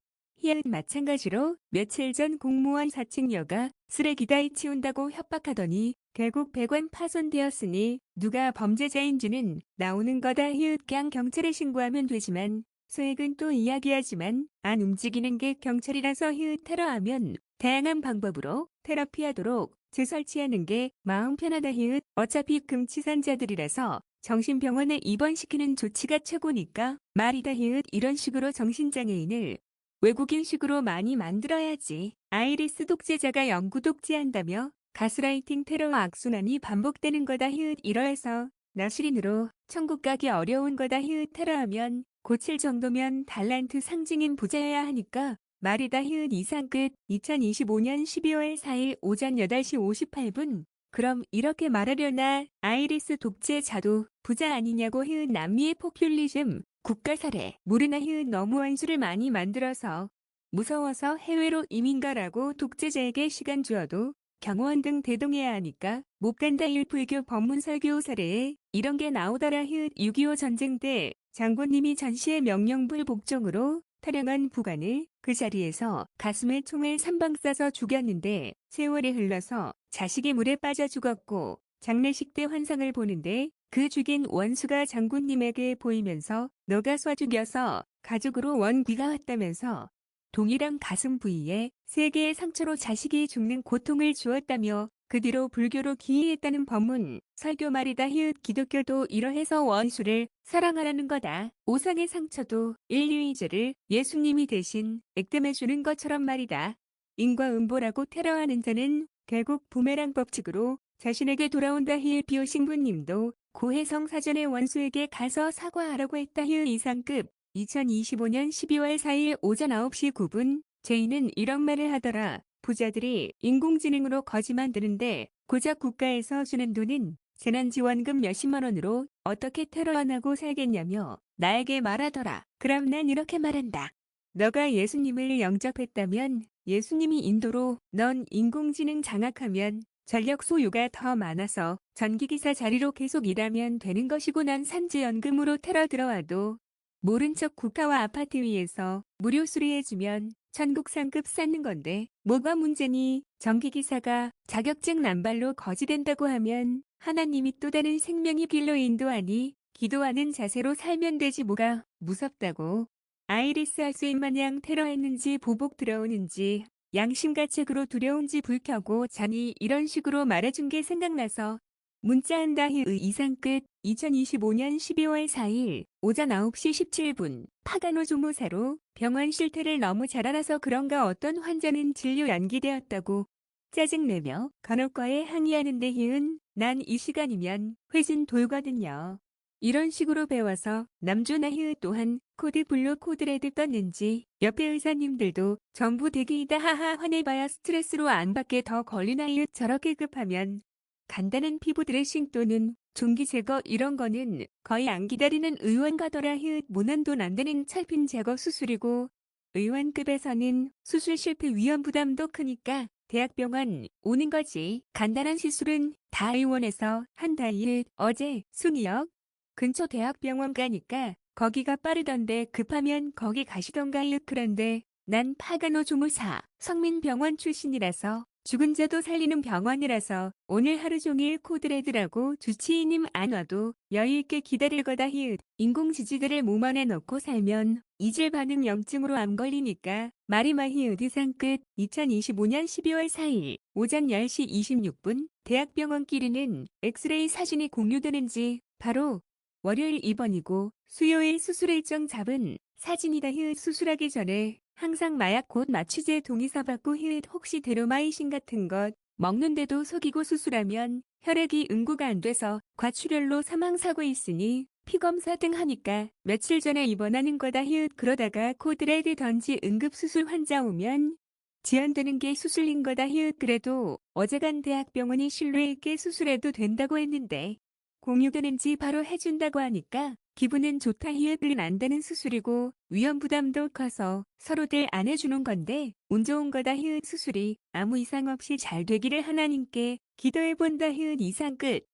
히읗 마찬가지로 며칠 전 공무원 4층 여가 쓰레기다 치운다고 협박하더니 결국 배관 파손되었으니 누가 범죄자인지는 나오는 거다 히읗 그냥 경찰에 신고하면 되지만 소액은 또 이야기하지만 안 움직이는 게 경찰이라서 히읗 테러하면 다양한 방법으로 테러 피하도록 재설치하는 게 마음 편하다 히읗 어차피 금치산자들이라서 정신병원에 입원시키는 조치가 최고니까 말이다 히읗 이런 식으로 정신장애인을 외국인식으로 많이 만들어야지. 아이리스 독재자가 영구 독재한다며 가스라이팅 테러 악순환이 반복되는 거다 히읗 이러해서 나시린으로 천국 가기 어려운 거다 히읗 테러하면 고칠 정도면 달란트 상징인 부자여야 하니까 말이다 히읗 이상 끝 2025년 12월 4일 오전 8시 58분 그럼 이렇게 말하려나 아이리스 독재자도 부자 아니냐고 히읗 남미의 포퓰리즘 국가 사례 모르나 히읗 너무 원수를 많이 만들어서 무서워서 해외로 이민 가라고 독재자에게 시간 주어도 경호원 등 대동해야 하니까 못 간다 일불교 법문 설교 사례에 이런 게 나오더라 히읗 6.25 전쟁 때 장군님이 전시의 명령불 복종으로 타령한 부관을 그 자리에서 가슴에 총을 3방 쏴서 죽였는데 세월이 흘러서 자식이 물에 빠져 죽었고 장례식 때 환상을 보는데 그 죽인 원수가 장군님에게 보이면서 너가 쏴 죽여서 가족으로 원귀가 왔다면서 동일한 가슴 부위에 3개의 상처로 자식이 죽는 고통을 주었다며 그 뒤로 불교로 기이했다는 법문, 설교 말이다 히읗 기독교도 이러해서 원수를 사랑하라는 거다. 오상의 상처도 인류의죄를 예수님이 대신 액땜해주는 것처럼 말이다. 인과응보라고 테러하는 자는 결국 부메랑 법칙으로 자신에게 돌아온다 히읗 비오 신부님도 고혜성 사전의 원수에게 가서 사과하라고 했다 히읗 이상급 2025년 12월 4일 오전 9시 9분 제인은 이런 말을 하더라. 부자들이 인공지능으로 거지 만드는데 고작 국가에서 주는 돈은 재난지원금 몇십만 원으로 어떻게 테러 안 하고 살겠냐며 나에게 말하더라. 그럼 난 이렇게 말한다. 너가 예수님을 영접했다면 예수님이 인도로 넌 인공지능 장악하면 전력 소요가 더 많아서 전기기사 자리로 계속 일하면 되는 것이고 난 산지연금으로 테러 들어와도 모른 척 국가와 아파트 위에서 무료 수리해주면 천국 상급 쌓는 건데 뭐가 문제니? 전기기사가 자격증 남발로 거지된다고 하면 하나님이 또 다른 생명의 길로 인도하니 기도하는 자세로 살면 되지 뭐가 무섭다고. 아이리스 하수인 마냥 테러했는지 보복 들어오는지 양심가책으로 두려운지 불 켜고 자니 이런 식으로 말해준 게 생각나서 문자한다 히읗 이상 끝 2025년 12월 4일 오전 9시 17분 파가노 조무사로 병원 실태를 너무 잘 알아서 그런가 어떤 환자는 진료 연기되었다고 짜증내며 간호과에 항의하는데 히읗 난 이 시간이면 회진 돌거든요. 이런 식으로 배워서 남주나 히읗 또한 코드 블루 코드레드 떴는지 옆에 의사님들도 전부 대기이다 하하 화내봐야 스트레스로 안 받게 더 걸리나 히읗 저렇게 급하면 간단한 피부 드레싱 또는 종기 제거 이런 거는 거의 안 기다리는 의원 가더라 히읗 모난 돈 안 되는 철핀 제거 수술이고 의원급에서는 수술 실패 위험 부담도 크니까 대학병원 오는 거지. 간단한 시술은 다 의원에서 한다 히읗 어제 순이역 근처 대학병원 가니까 거기가 빠르던데 급하면 거기 가시던가 히읗 그런데 난 파가노 조무사 성민병원 출신이라서 죽은 자도 살리는 병원이라서 오늘 하루 종일 코드레드라고 주치의님 안 와도 여유있게 기다릴 거다 히읗 인공지지대를 몸 안에 넣고 살면 이질 반응 염증으로 암 걸리니까 말이마 히읗 이상 끝 2025년 12월 4일 오전 10시 26분 대학병원끼리는 엑스레이 사진이 공유되는지 바로 월요일 입원이고 수요일 수술 일정 잡은 사진이다 히읗 수술하기 전에 항상 마약 곧 마취제 동의서 받고 히읗 혹시 데로마이신 같은 것 먹는데도 속이고 수술하면 혈액이 응고가 안 돼서 과출혈로 사망사고 있으니 피검사 등 하니까 며칠 전에 입원하는 거다 히읗 그러다가 코드레드던지 응급수술 환자 오면 지연되는 게 수술인 거다 히읗 그래도 어제간 대학병원이 신뢰 있게 수술해도 된다고 했는데 공유되는지 바로 해준다고 하니까 기분은 좋다 히읗은 안 되는 수술이고 위험 부담도 커서 서로들 안 해주는 건데 운 좋은 거다 히읗 수술이 아무 이상 없이 잘 되기를 하나님께 기도해본다 히읗 이상 끝.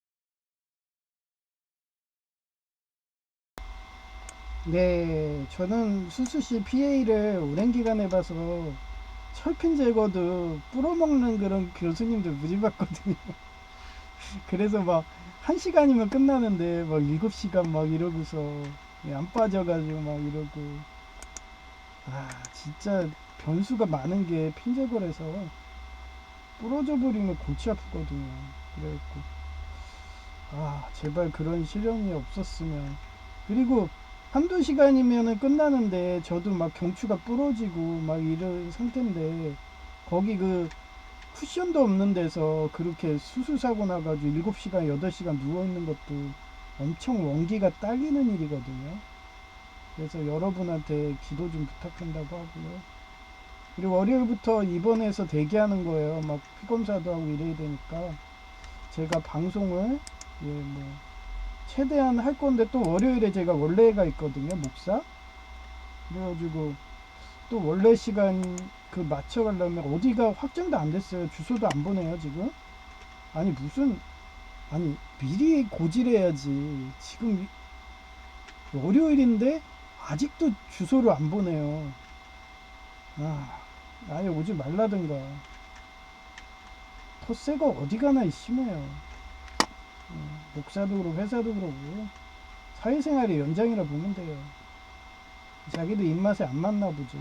네, 저는 수수씨 PA를 오랜 기간 해봐서 철핀 제거도 뿌려먹는 그런 교수님들 무지 봤거든요. 그래서 막 1시간이면 끝나는데 막 7시간 막 이러고서 안 빠져가지고 막 이러고 진짜 변수가 많은 게 핀제거라서 부러져 버리면 골치 아프거든요. 그래갖고 제발 그런 시련이 없었으면. 그리고 한두 시간이면은 끝나는데 저도 막 경추가 부러지고 막 이런 상태인데 거기 그 쿠션도 없는 데서 그렇게 수술사고 나가지고 7시간 8시간 누워있는 것도 엄청 원기가 딸리는 일이거든요. 그래서 여러분한테 기도 좀 부탁한다고 하고요. 그리고 월요일부터 입원해서 대기하는 거예요. 막 피검사도 하고 이래야 되니까 제가 방송을 뭐 최대한 할 건데, 또 월요일에 제가 원래가 있거든요, 목사. 그래가지고 또 원래 시간 그 맞춰가려면 어디가 확정도 안 됐어요. 주소도 안 보내요 지금. 아니 무슨, 아니 미리 고지해야지. 지금 월요일인데 아직도 주소를 안 보내요. 아예 오지 말라든가. 텃세가 어디 가나 심해요. 목사도 그러고 회사도 그러고 사회생활의 연장이라 보면 돼요. 자기도 입맛에 안 맞나 보지.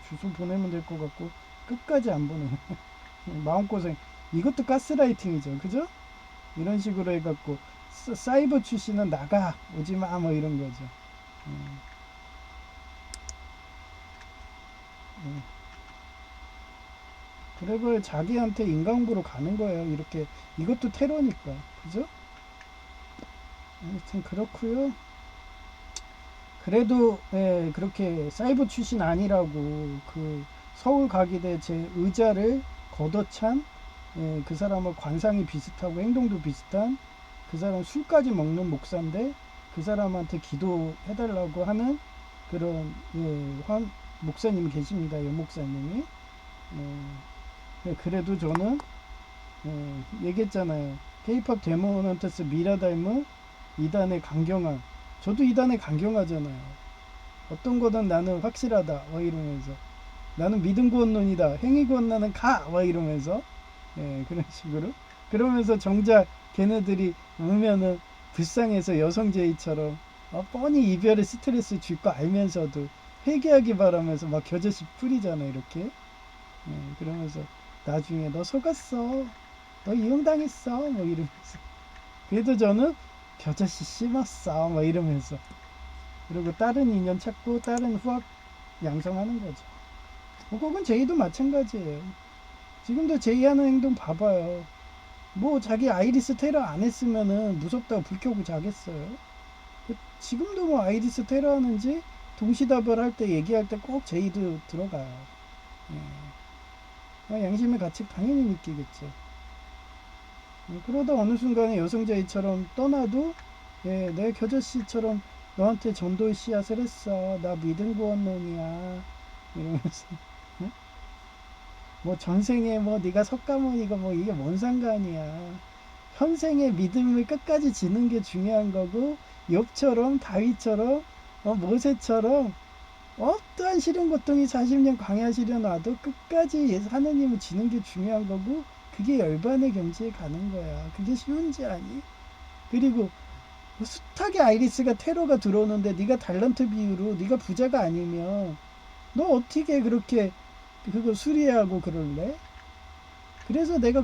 주소 보내면 될 것 같고 끝까지 안 보내. 마음고생. 이것도 가스라이팅이죠, 그죠? 이런 식으로 해갖고 사이버 출신은 나가 오지마 뭐 이런 거죠. 그래봐야 자기한테 인강부로 가는 거예요. 이렇게. 이것도 테러니까, 그죠? 아무튼 그렇고요. 그래도 그렇게 사이버 출신 아니라고 그 서울 가기대 제 의자를 걷어찬, 그 사람은 관상이 비슷하고 행동도 비슷한, 그 사람 술까지 먹는 목사인데 그 사람한테 기도해달라고 하는 그런 목사님이 계십니다. 여 목사님이. 그래도 저는 얘기했잖아요. K-pop 데모넌트스 미라 닮은 이단의 강경한. 저도 이단에 강경하잖아요. 어떤 거든 나는 확실하다 와 이러면서, 나는 믿음 구원론이다, 행위 구원론은 가 와 이러면서, 그런 식으로. 그러면서 정작 걔네들이 우면은 불쌍해서 여성제의처럼 뻔히 이별의 스트레스 줄 거 알면서도 회개하기 바라면서 막 겨자씨 뿌리잖아 이렇게. 그러면서 나중에 너 속았어, 너 이용당했어 뭐 이러면서. 그래도 저는 겨자씨 심었어 막 이러면서. 그리고 다른 인연 찾고 다른 후학 양성하는 거죠. 그건 제이도 마찬가지예요. 지금도 제이 하는 행동 봐봐요. 뭐 자기 아이리스 테러 안 했으면은 무섭다고 불 켜고 자겠어요. 지금도 뭐 아이리스 테러 하는지 동시다발할 때 얘기할 때 꼭 제이도 들어가요. 양심의 가책 당연히 느끼겠죠. 그러다 어느 순간에 여성제이처럼 떠나도 내 겨자씨처럼 너한테 전도의 씨앗을 했어, 나 믿음 구원론이야 이러면서. 뭐 전생에 뭐 네가 석가모니가 뭐 이게 뭔 상관이야. 현생의 믿음을 끝까지 지는 게 중요한 거고, 욥처럼 다윗처럼 모세처럼 어떠한 시련 고통이 40년 광야 시련 와도 끝까지 하느님을 지는 게 중요한 거고, 그게 열반의 경지에 가는 거야. 그게 쉬운지 아니? 그리고 숱하게 아이리스가 테러가 들어오는데 네가 달란트 비유로 네가 부자가 아니면 너 어떻게 그렇게 그거 수리하고 그럴래? 그래서 내가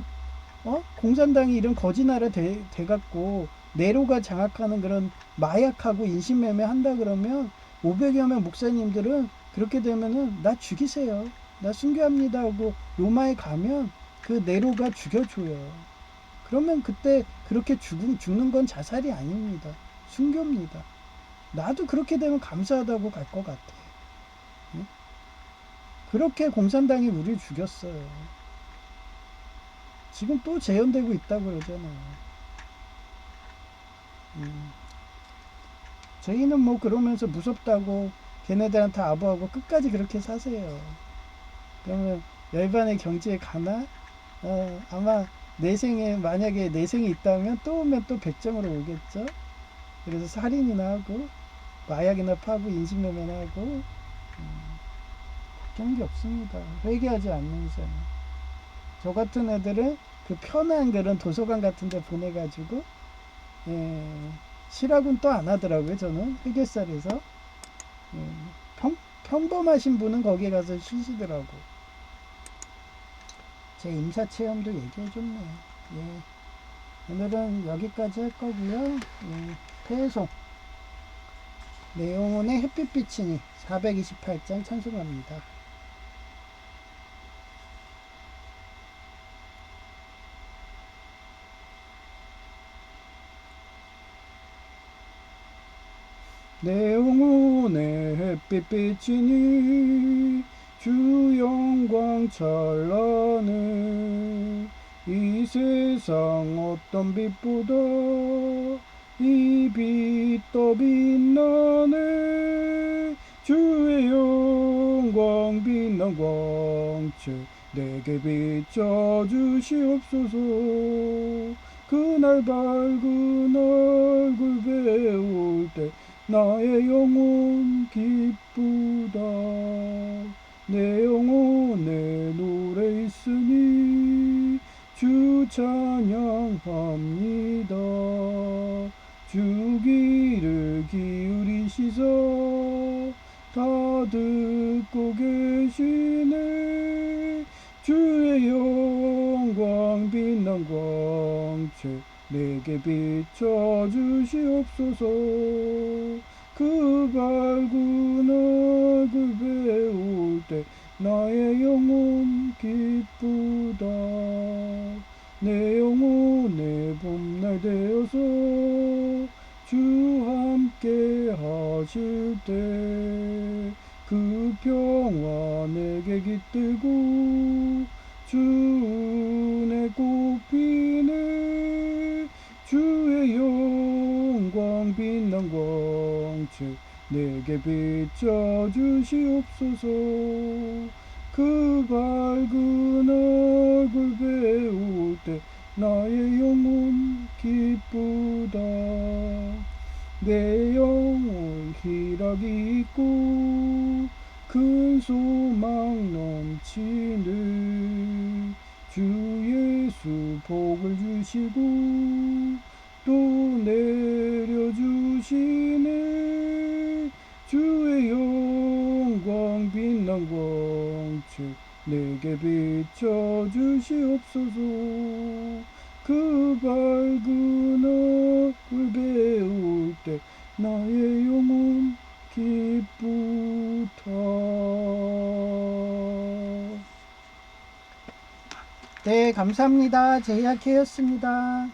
공산당이 이런 거지 나라 돼갖고 네로가 장악하는 그런 마약하고 인신매매 한다 그러면 500여 명 목사님들은 그렇게 되면은 나 죽이세요, 나 순교합니다 하고 로마에 가면 그 네로가 죽여줘요. 그러면 그때 그렇게 죽는 건 자살이 아닙니다. 순교입니다. 나도 그렇게 되면 감사하다고 갈 것 같아. 응? 그렇게 공산당이 우리를 죽였어요. 지금 또 재현되고 있다고 그러잖아요. 저희는 뭐 그러면서 무섭다고 걔네들한테 아부하고 끝까지 그렇게 사세요. 그러면 열반의 경지에 가나? 아마 내생에, 만약에 내생이 있다면 또 오면 또 100점으로 오겠죠. 그래서 살인이나 하고 마약이나 파고 인신매매하고 그런 게 없습니다. 회개하지 않는 이상. 저 같은 애들은 그 편한 그런 도서관 같은 데 보내가지고 실학은 또 안 하더라고요. 저는 회계살에서 평범하신 분은 거기에 가서 쉬시더라고. 제 임사 체험도 얘기해줬네요. 오늘은 여기까지 할 거고요. 배송 내용은의 햇빛 비치니 428장 찬송합니다. 내 영혼의 햇빛 비치니 주 영광 찬란해 이 세상 어떤 빛보다 이 빛 더 빛나네 주의 영광 빛난 광채 내게 비춰 주시옵소서 그날 밝은 얼굴 배울 때 나의 영혼 기쁘다 내 영혼에 노래 있으니 주 찬양합니다 주 귀를 기울이시사 다 듣고 계시네 주의 영광 빛난 광채 내게 비춰 주시옵소서 그 밝은 얼굴 배울 때 나의 영혼 기쁘다 내 영혼의 봄날 되어서 주 함께 하실 때 그 평화 내게 깃들고 주 은혜 꽃피네 주의 영광 빛난 광채 내게 비춰 주시옵소서 그 밝은 얼굴 배울 때 나의 영혼 기쁘다 내 영혼 희락이 있고 큰 소망 넘치네 주 예수 복을 주시고 또 내려주시네 주의 영광 빛난 광채 내게 비춰 주시옵소서 그 밝은 얼굴 배울 때 나의 영혼 기쁘다. 네, 감사합니다. 제이아케였습니다.